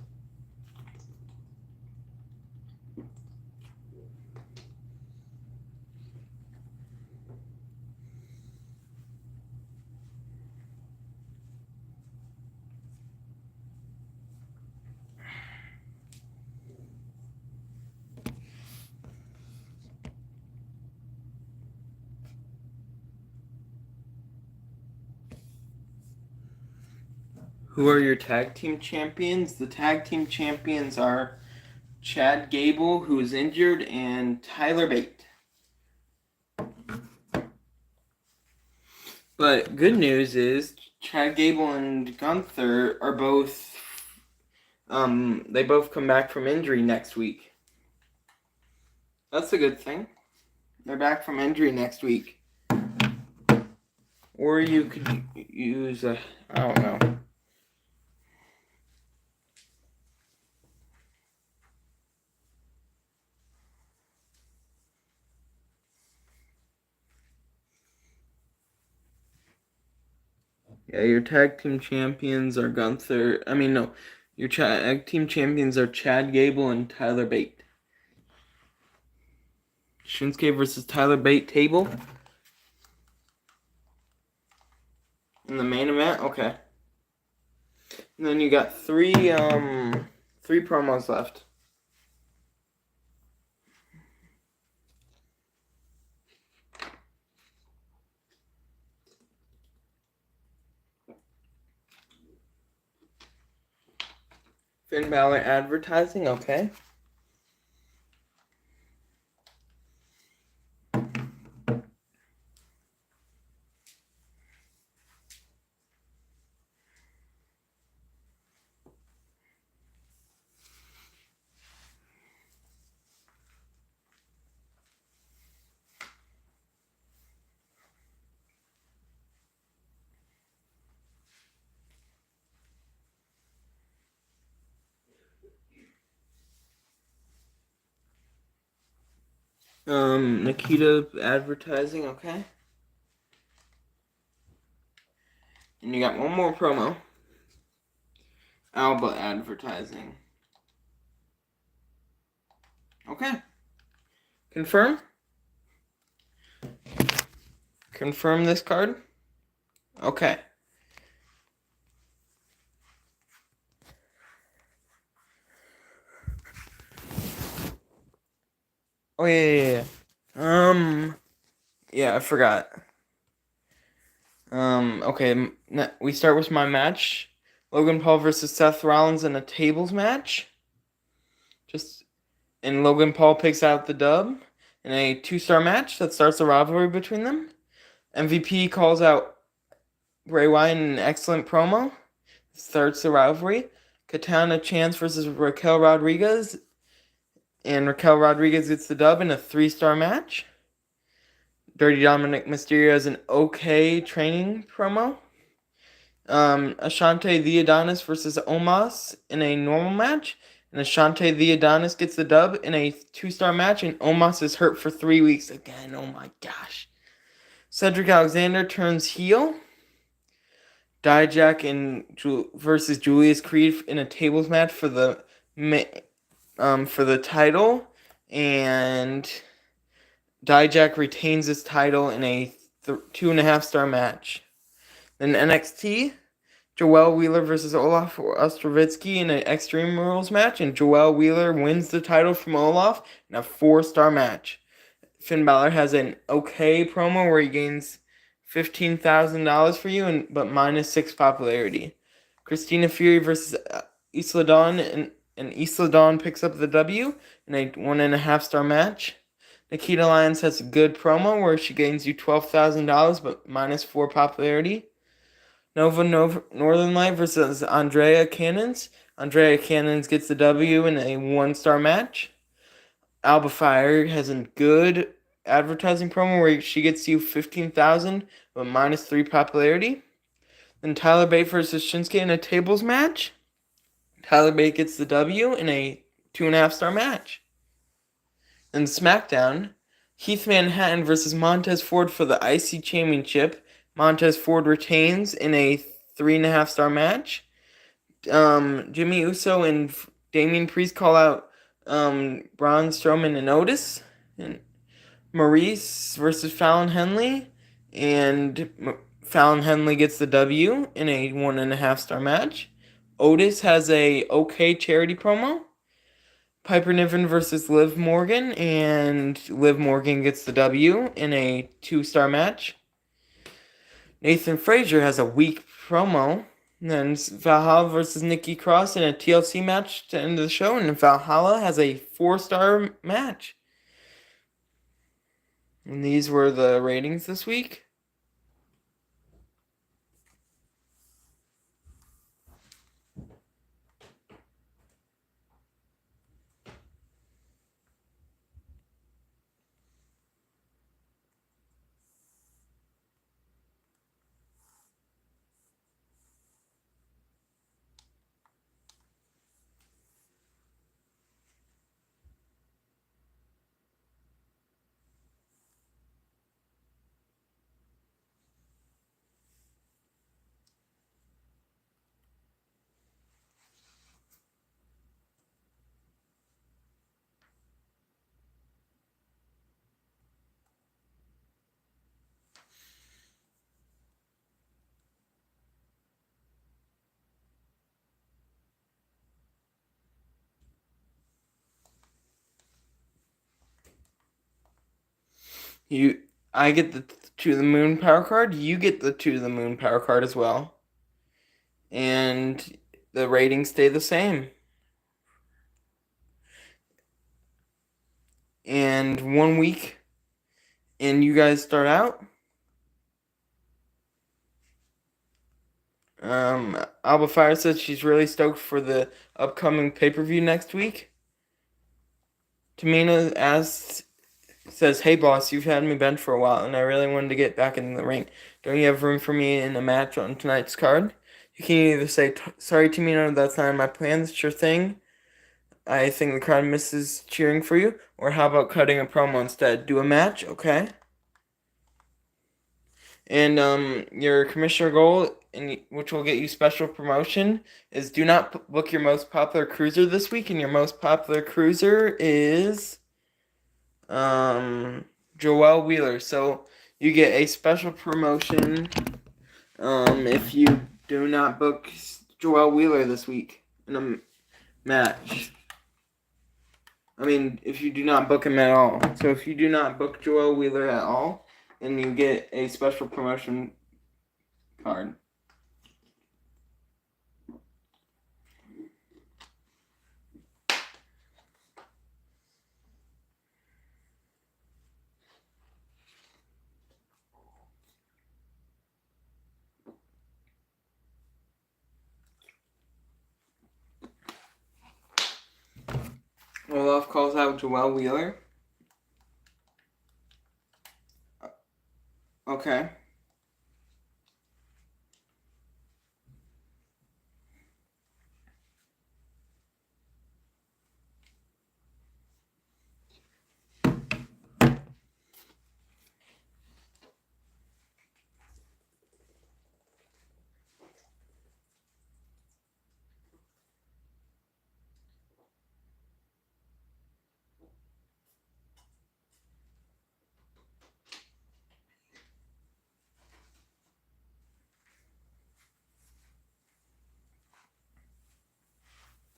Who are your tag team champions? The tag team champions are Chad Gable, who is injured, and Tyler Bate. But good news is Chad Gable and Gunther are both they both come back from injury next week. That's a good thing. They're back from injury next week. Or you could use I don't know. Yeah, your tag team champions are Gunther. Your tag team champions are Chad Gable and Tyler Bate. Shinsuke versus Tyler Bate table in the main event. Okay. And then you got three promos left. Finn Balor advertising, okay. Nikita advertising, okay. And you got one more promo. Alba advertising. Okay. Confirm? Confirm this card? Okay. Oh, yeah. Yeah, I forgot. Okay, we start with my match. Logan Paul versus Seth Rollins in a tables match. And Logan Paul picks out the dub in a 2-star match that starts a rivalry between them. MVP calls out Bray Wyatt in an excellent promo. Starts the rivalry. Katana Chance versus Raquel Rodriguez. And Raquel Rodriguez gets the dub in a 3-star match. Dirty Dominic Mysterio has an okay training promo. Ashante the Adonis versus Omos in a normal match. And Ashante the Adonis gets the dub in a 2-star match. And Omos is hurt for 3 weeks again. Oh my gosh. Cedric Alexander turns heel. Dijak versus Julius Creed in a tables match for the title, and Dijak retains his title in a 2.5-star match. Then NXT, Joel Wheeler versus Olaf Ostrovitsky in an Extreme Rules match, and Joel Wheeler wins the title from Olaf in a 4-star match. Finn Balor has an okay promo where he gains $15,000 for you, but -6 popularity. Christina Fury versus Isla Dawn, and Isla Dawn picks up the W in a 1.5-star match. Nikita Lyons has a good promo where she gains you $12,000, but -4 popularity. Nova Northern Light versus Andrea Cannons. Andrea Cannons gets the W in a 1-star match. Alba Fire has a good advertising promo where she gets you 15,000 but -3 popularity. Then Tyler Bate versus Shinsuke in a tables match. Tyler Bate gets the W in a 2.5-star match. Then SmackDown, Heath Manhattan versus Montez Ford for the IC Championship. Montez Ford retains in a 3.5-star match. Jimmy Uso and Damian Priest call out Braun Strowman and Otis. And Maurice versus Fallon Henley. And Fallon Henley gets the W in a 1.5-star match. Otis has a okay charity promo. Piper Niven versus Liv Morgan, and Liv Morgan gets the W in a 2-star match. Nathan Frazier has a weak promo. And then Valhalla versus Nikki Cross in a TLC match to end the show, and Valhalla has a 4-star match. And these were the ratings this week. I get the To the Moon power card. You get the To the Moon power card as well, and the ratings stay the same. And 1 week, and you guys start out. Alba Fire says she's really stoked for the upcoming pay-per-view next week. Tamina says, "Hey boss, you've had me bent for a while, and I really wanted to get back in the ring. Don't you have room for me in a match on tonight's card?" You can either say, "Sorry Tamina, that's not in my plans, sure thing. I think the crowd misses cheering for you," or "How about cutting a promo instead? Do a match, okay?" And your commissioner goal, which will get you special promotion, is do not book your most popular cruiser this week. And your most popular cruiser is Joelle Wheeler. So you get a special promotion if you do not book Joelle Wheeler this week in a match. I mean, if you do not book him at all. So if you do not book Joelle Wheeler at all, then you get a special promotion card. Olaf calls out Joelle Wheeler. Okay.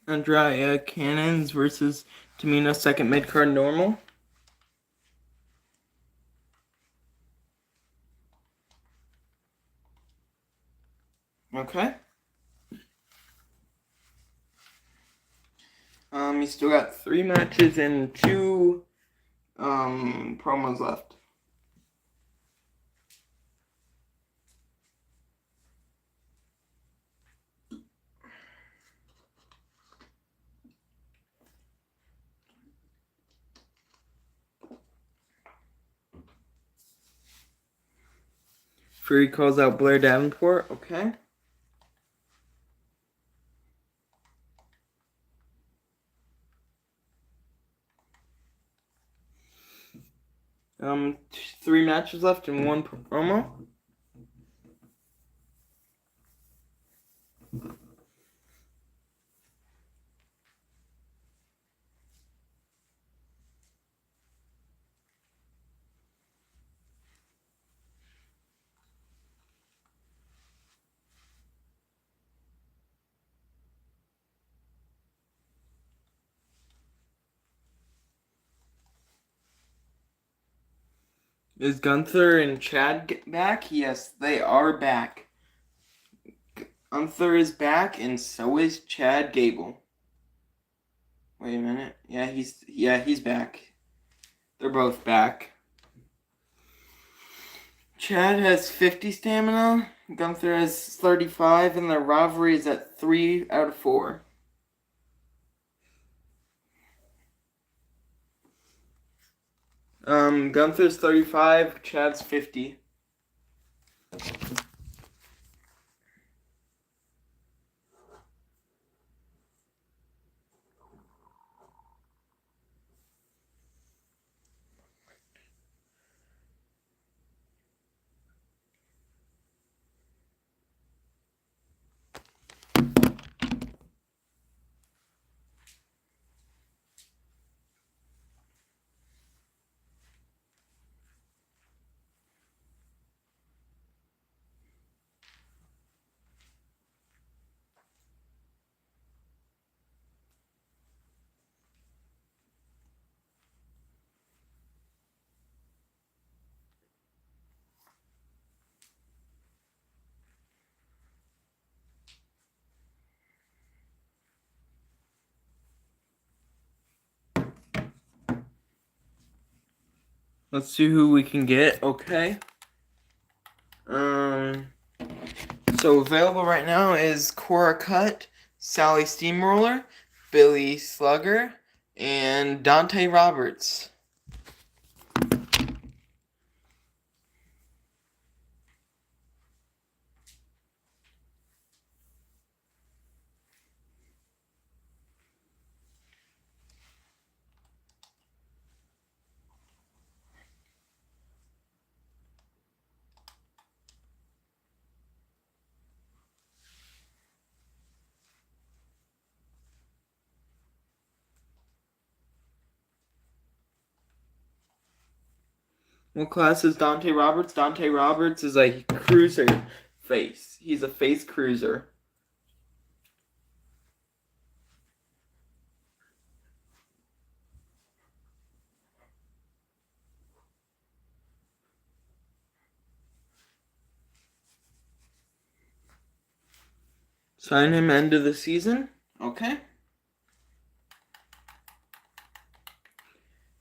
Andrea Cannons versus Tamina, second mid card normal. Okay. You still got 3 matches and 2 promos left. Fury calls out Blair Davenport. Okay. Um, 3 matches left and 1 promo. Is Gunther and Chad back? Yes, they are back. Gunther is back, and so is Chad Gable. Wait a minute. Yeah, he's back. They're both back. Chad has 50 stamina. Gunther has 35, and their rivalry is at 3 out of 4. Gunther's 35, Chad's 50. Let's see who we can get, okay? So available right now is Cora Cut, Sally Steamroller, Billy Slugger, and Dante Roberts. What class is Dante Roberts? Dante Roberts is a cruiser face. He's a face cruiser. Sign him end of the season. Okay.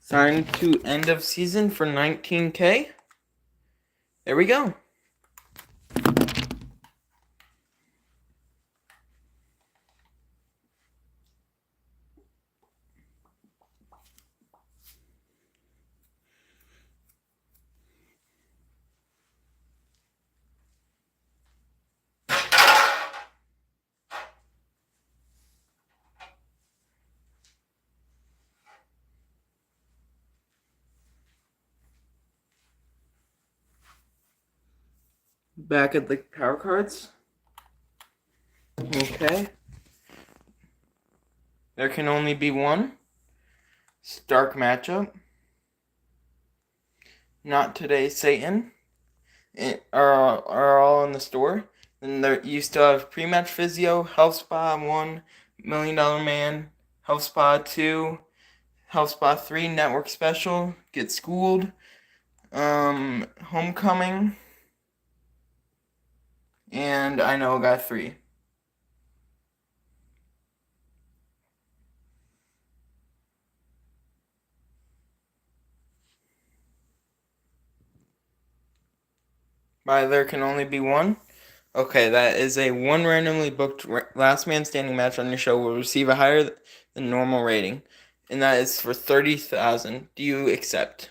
Sign to end of season for 19K. There we go. Back at the power cards. Okay. There can only be one. Stark matchup. Not today, Satan. Are all in the store. And there you still have pre-match physio, health spa 1, $1 Million Man, health spa 2, health spa 3, network special, get schooled, homecoming, and I know a guy 3. By there can only be one. Okay, that is a 1 randomly booked last man standing match on your show will receive a higher than normal rating, and that is for 30,000. Do you accept?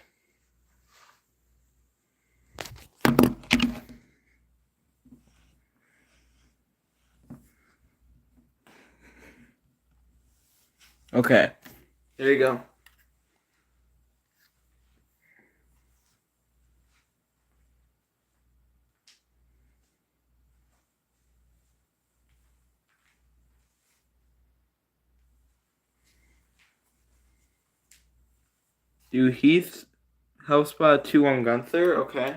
Okay. There you go. Do Heath help spot 2 on Gunther? Okay.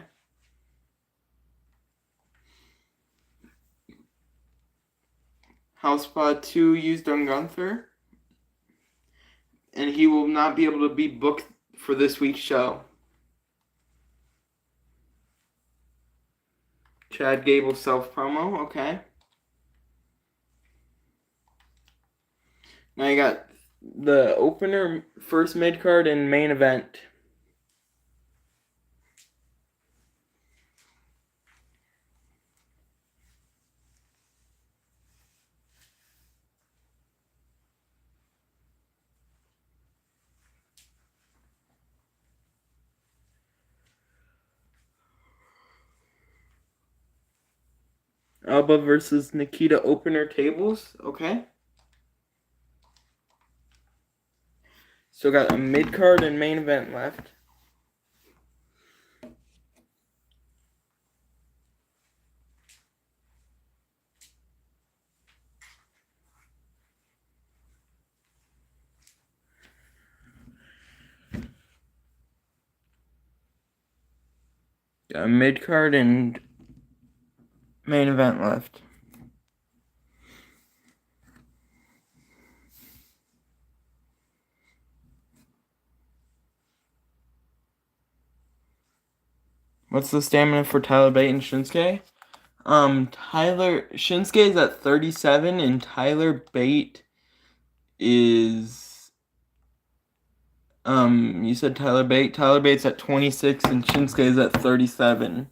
House spot 2 used on Gunther. And he will not be able to be booked for this week's show. Chad Gable self-promo. Okay. Now you got the opener, first mid-card, and main event. Alba versus Nikita opener tables. Okay. Still got a mid-card and main event left. Got a mid-card and main event left. What's the stamina for Tyler Bate and Shinsuke? Shinsuke is at 37 and Tyler Bate is you said Tyler Bate. Tyler Bate's at 26 and Shinsuke is at 37.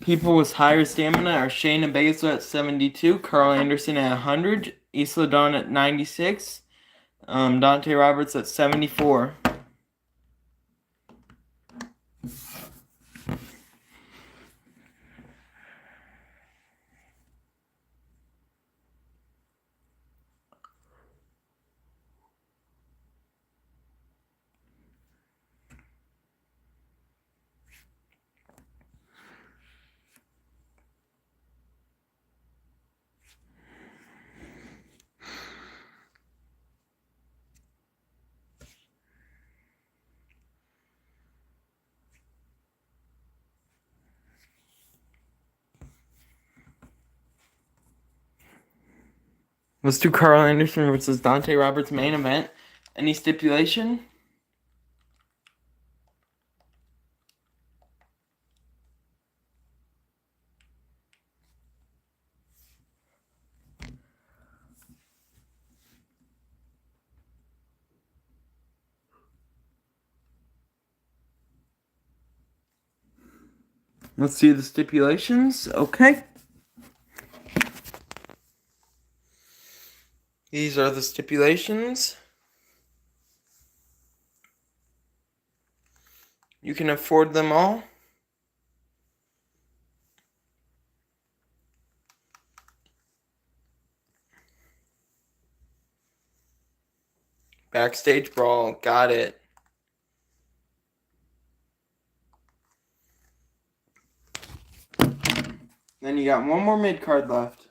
People with higher stamina are Shayna Baszler at 72, Carl Anderson at 100, Isla Dawn at 96, Dante Roberts at 74. Let's do Carl Anderson versus Dante Roberts main event. Any stipulation? Let's see the stipulations. Okay. These are the stipulations. You can afford them all. Backstage brawl. Got it. Then you got one more mid card left.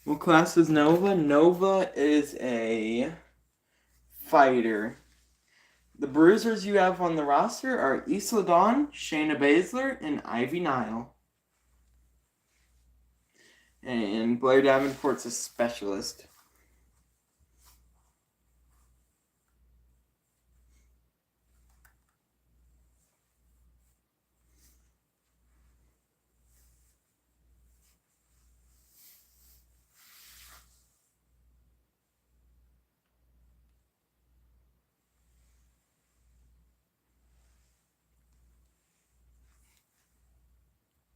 What class is Nova? Nova is a fighter. The bruisers you have on the roster are Isla Dawn, Shayna Baszler, and Ivy Nile. And Blair Davenport's a specialist.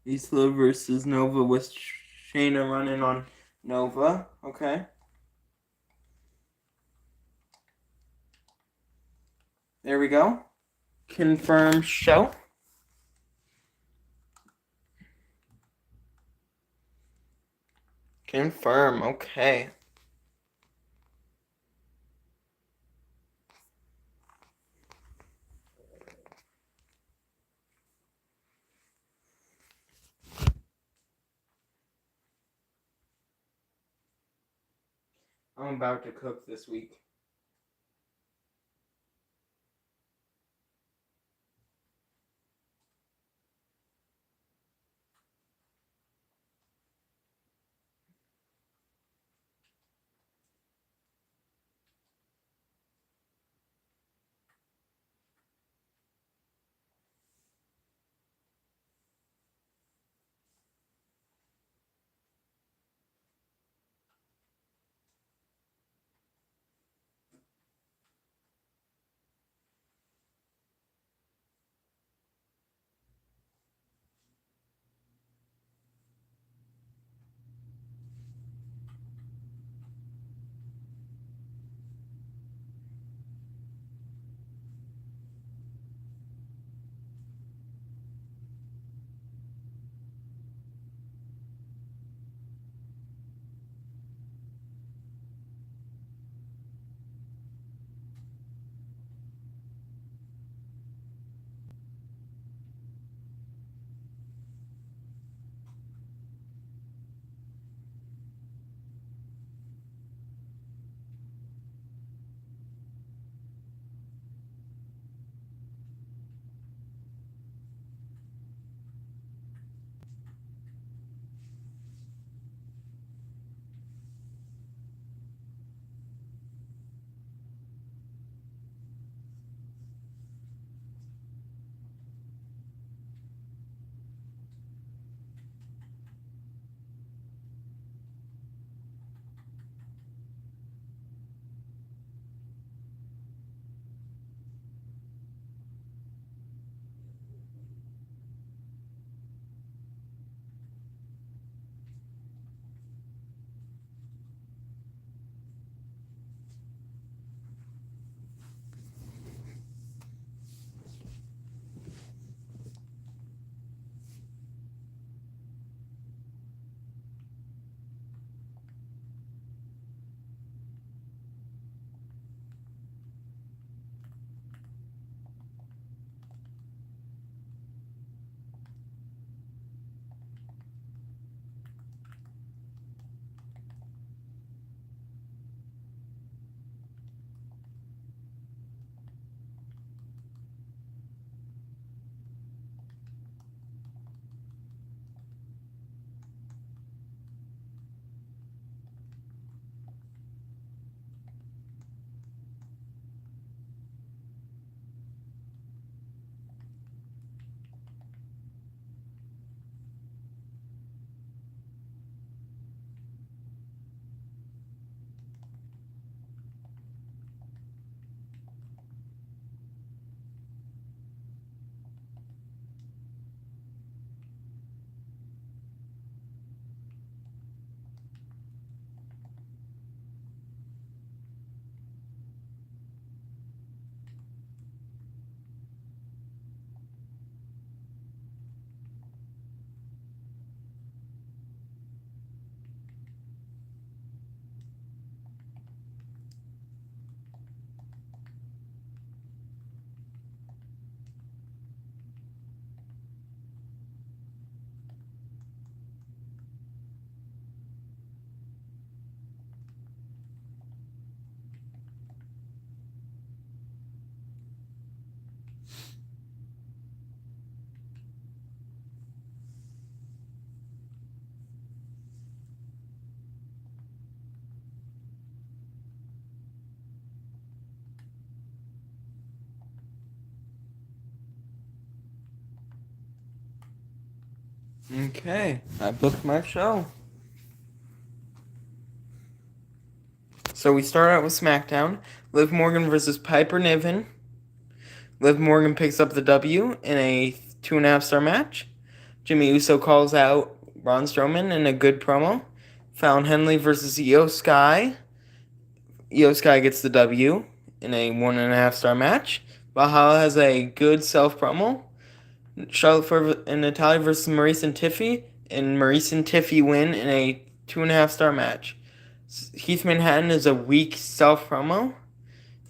Isla versus Nova with Shayna running on Nova. Okay. There we go. Confirm show. Confirm. Okay. I'm about to cook this week. Okay, I booked my show. So we start out with SmackDown. Liv Morgan versus Piper Niven. Liv Morgan picks up the W in a 2.5 star match. Jimmy Uso calls out Braun Strowman in a good promo. Fallon Henley versus Io Sky. Io Sky gets the W in a 1.5 star match. Valhalla has a good self promo. Charlotte Flair and Natalia versus Maurice and Tiffy, and Maurice and Tiffy win in a 2.5 star match. Heath Manhattan is a weak self promo.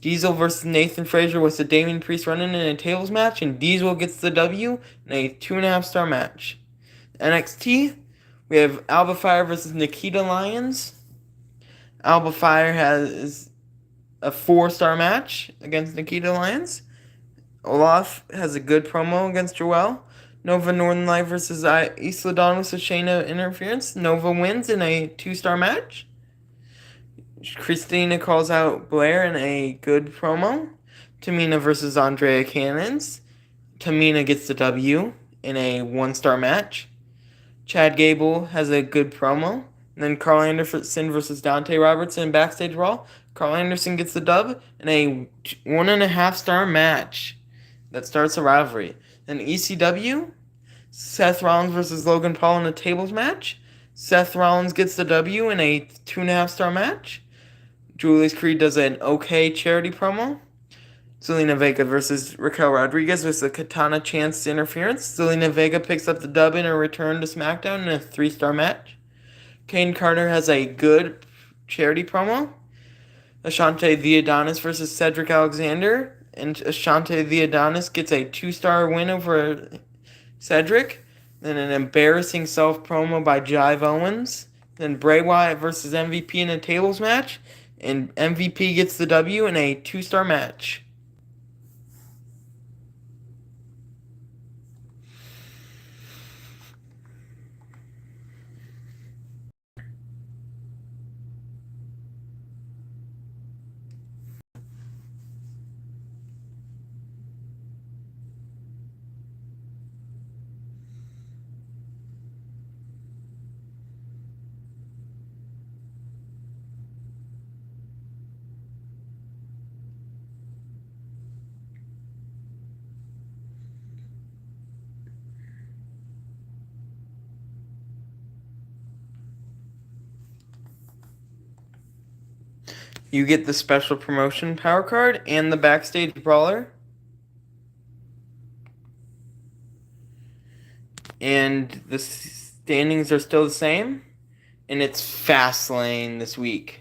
Diesel versus Nathan Frazier with the Damian Priest running in a tables match, and Diesel gets the W in a 2.5 star match. NXT, we have Alba Fire versus Nikita Lyons. Alba Fire has a 4-star match against Nikita Lyons. Olaf has a good promo against Joel. Nova Northern Light versus Isla Dawn with Shayna interference. Nova wins in a 2-star match. Christina calls out Blair in a good promo. Tamina versus Andrea Cannons. Tamina gets the W in a 1-star match. Chad Gable has a good promo. And then Carl Anderson versus Dante Robertson backstage Raw. Carl Anderson gets the dub in a 1.5 star match that starts a rivalry. Then ECW, Seth Rollins versus Logan Paul in a tables match. Seth Rollins gets the W in a 2.5 star match. Julius Creed does an okay charity promo. Zelina Vega versus Raquel Rodriguez with the Katana Chance interference. Zelina Vega picks up the dub in a return to SmackDown in a 3-star match. Kane Carter has a good charity promo. Ashante the Adonis versus Cedric Alexander. And Ashante the Adonis gets a 2-star win over Cedric. Then an embarrassing self promo by Jive Owens. Then Bray Wyatt versus MVP in a tables match. And MVP gets the W in a 2-star match. You get the special promotion power card and the backstage brawler. And the standings are still the same. And it's Fastlane this week.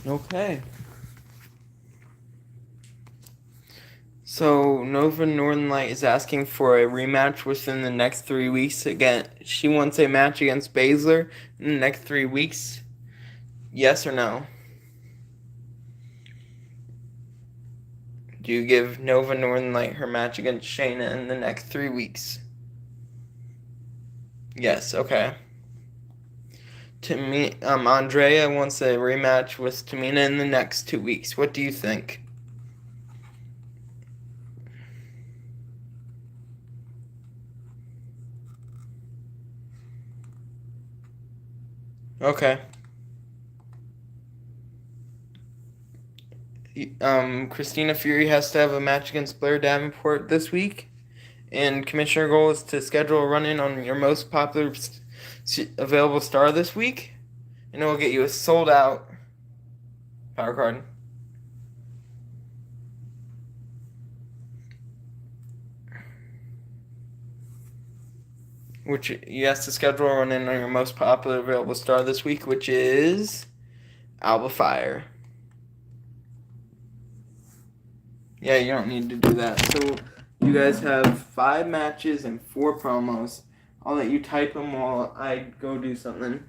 Okay. So Nova Northern Light is asking for a rematch within the next 3 weeks. Again, she wants a match against Baszler in the next 3 weeks. Yes or no? Do you give Nova Northern Light her match against Shayna in the next 3 weeks? Yes. Okay. Andrea wants a rematch with Tamina in the next 2 weeks. What do you think? Okay. Christina Fury has to have a match against Blair Davenport this week, and Commissioner goal is to schedule a run-in on your most popular available star this week, and it will get you a sold-out power card. Which you have to schedule a run-in on your most popular available star this week, which is Alba Fire. Yeah, you don't need to do that. So you guys have 5 matches and 4 promos. I'll let you type them while I go do something.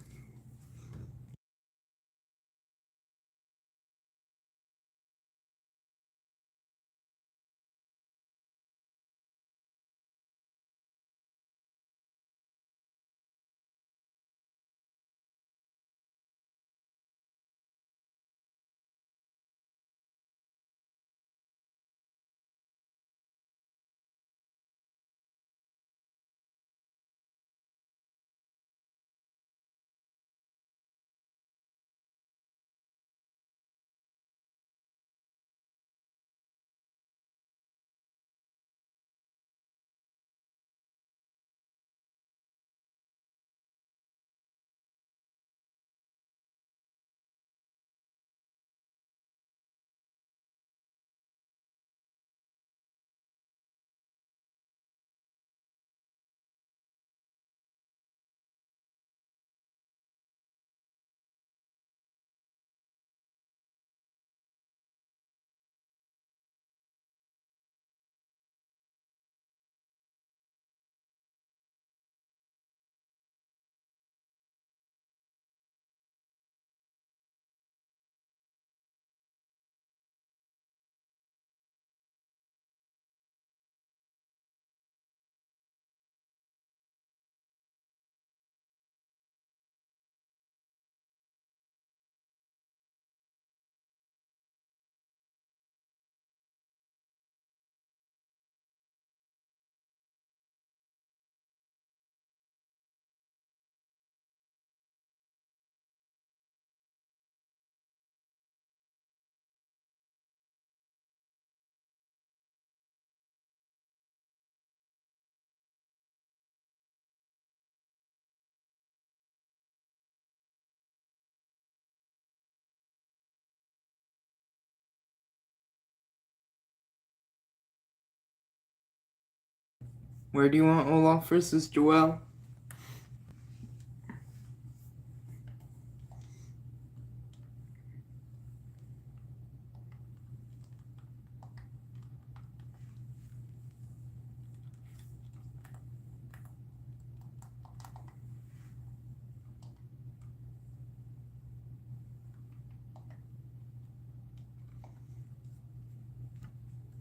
Where do you want Olaf versus Joel?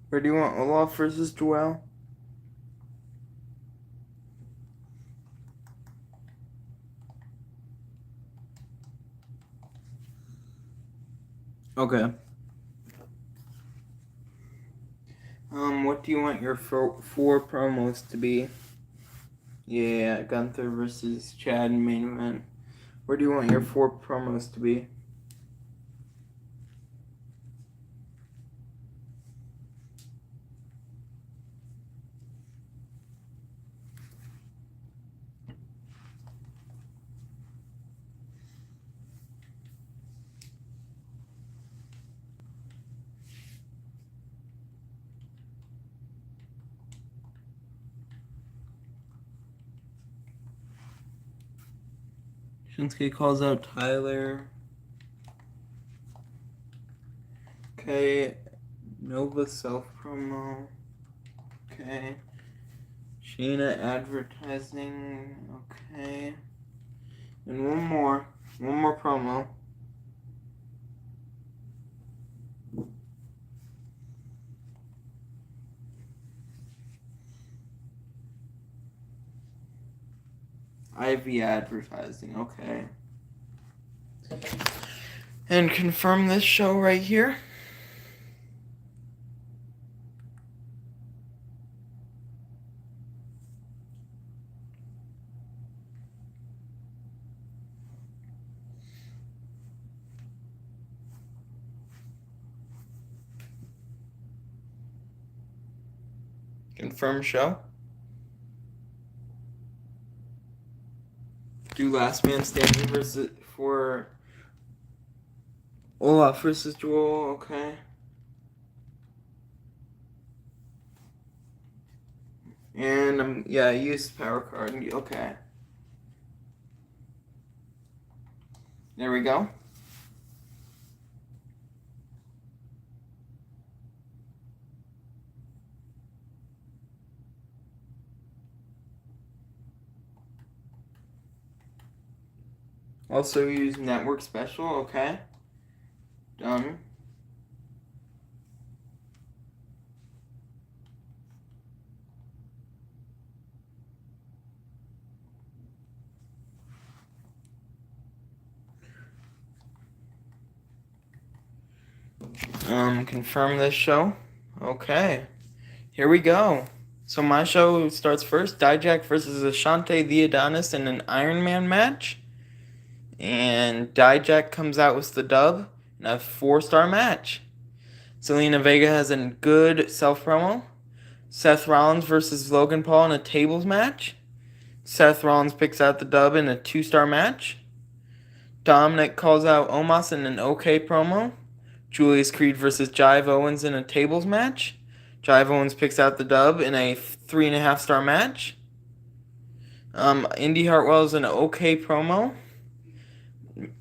Where do you want Olaf versus Joel? Okay. What do you want your 4 promos to be? Yeah, Gunther versus Chad in main event. Where do you want your 4 promos to be? Shinsuke calls out Tyler. Okay. Nova self promo. Okay. Sheena advertising. Okay. And one more. One more promo. Ivy advertising. Okay. And confirm this show right here. Confirm show. Do last man standing versus for Olaf versus Joel. Okay. And yeah, use power card. Okay. There we go. Also use network special. Okay. Done. Confirm this show. Okay. Here we go. So my show starts first. Dijak versus Ashante the Adonis in an Iron Man match. And Dijak comes out with the dub in a 4-star match. Zelina Vega has a good self promo. Seth Rollins versus Logan Paul in a tables match. Seth Rollins picks out the dub in a 2-star match. Dominic calls out Omos in an okay promo. Julius Creed versus Jive Owens in a tables match. Jive Owens picks out the dub in a 3.5-star match. Indy Hartwell's an okay promo.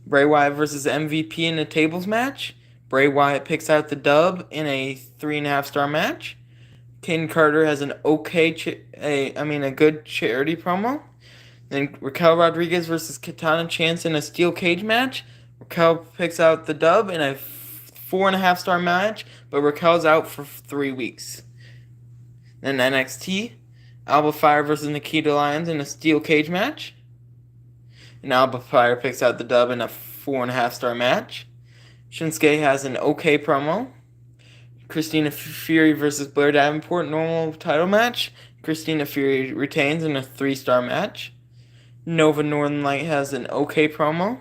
Bray Wyatt versus MVP in a tables match. Bray Wyatt picks out the dub in a 3.5-star match. Kane Carter has an a good charity promo. Then Raquel Rodriguez versus Katana Chance in a steel cage match. Raquel picks out the dub in a 4.5-star match, but Raquel's out for 3 weeks. Then NXT, Alba Fire versus Nikita Lyons in a steel cage match. And Alba Fire picks out the dub in a 4.5-star match. Shinsuke has an okay promo. Christina Fury versus Blair Davenport normal title match. Christina Fury retains in a 3-star match. Nova Northern Light has an okay promo.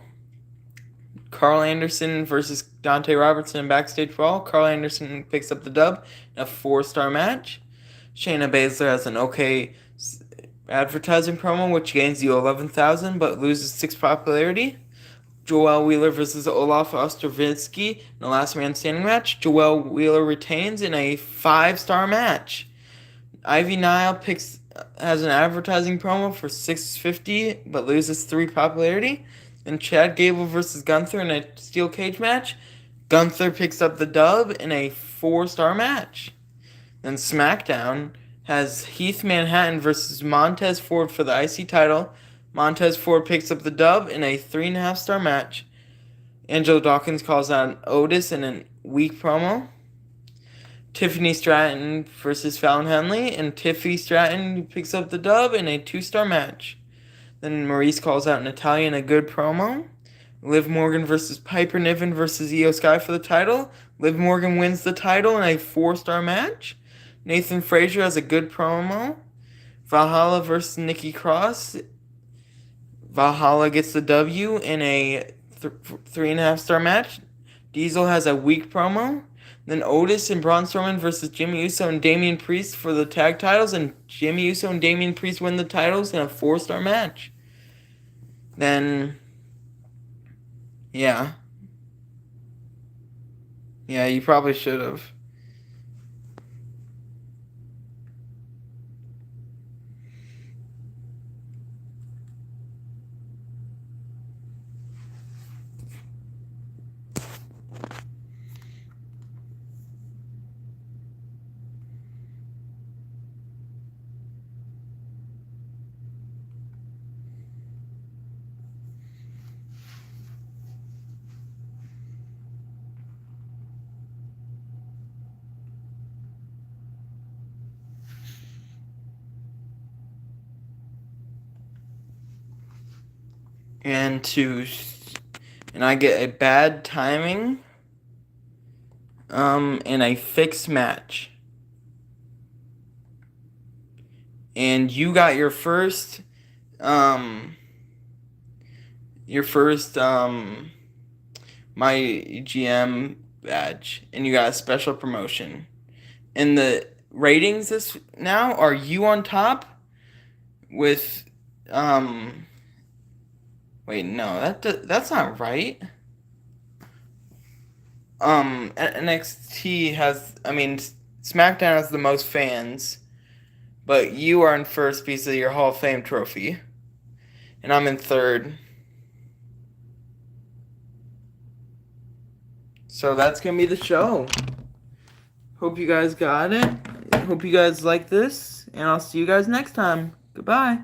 Carl Anderson versus Dante Robertson in Backstage Brawl. Carl Anderson picks up the dub in a 4-star match. Shayna Baszler has an okay advertising promo, which gains you 11,000 but loses 6 popularity. Joel Wheeler versus Olaf Ostrovitsky in the last man standing match. Joel Wheeler retains in a 5-star match. Ivy Nile has an advertising promo for 650 but loses 3 popularity. And Chad Gable versus Gunther in a steel cage match. Gunther picks up the dub in a 4-star match. Then SmackDown has Heath Manhattan versus Montez Ford for the IC title. Montez Ford picks up the dub in a 3.5-star match. Angelo Dawkins calls out Otis in a weak promo. Tiffany Stratton versus Fallon Henley, and Tiffany Stratton picks up the dub in a 2-star match. Then Maurice calls out Natalya in a good promo. Liv Morgan versus Piper Niven versus Io Sky for the title. Liv Morgan wins the title in a 4-star match. Nathan Frazier has a good promo. Valhalla versus Nikki Cross. Valhalla gets the W in a 3.5-star match. Diesel has a weak promo. Then Otis and Braun Strowman versus Jimmy Uso and Damian Priest for the tag titles. And Jimmy Uso and Damian Priest win the titles in a 4-star match. Then, yeah. Yeah, you probably should have. and I get a bad timing, and a fixed match. And you got your first MyGM badge, and you got a special promotion. And the ratings this now are you on top with wait, no, that's not right. NXT has, I mean, SmackDown has the most fans, but you are in first because of your Hall of Fame trophy, and I'm in third. So that's gonna be the show. Hope you guys got it. Hope you guys like this, and I'll see you guys next time. Goodbye.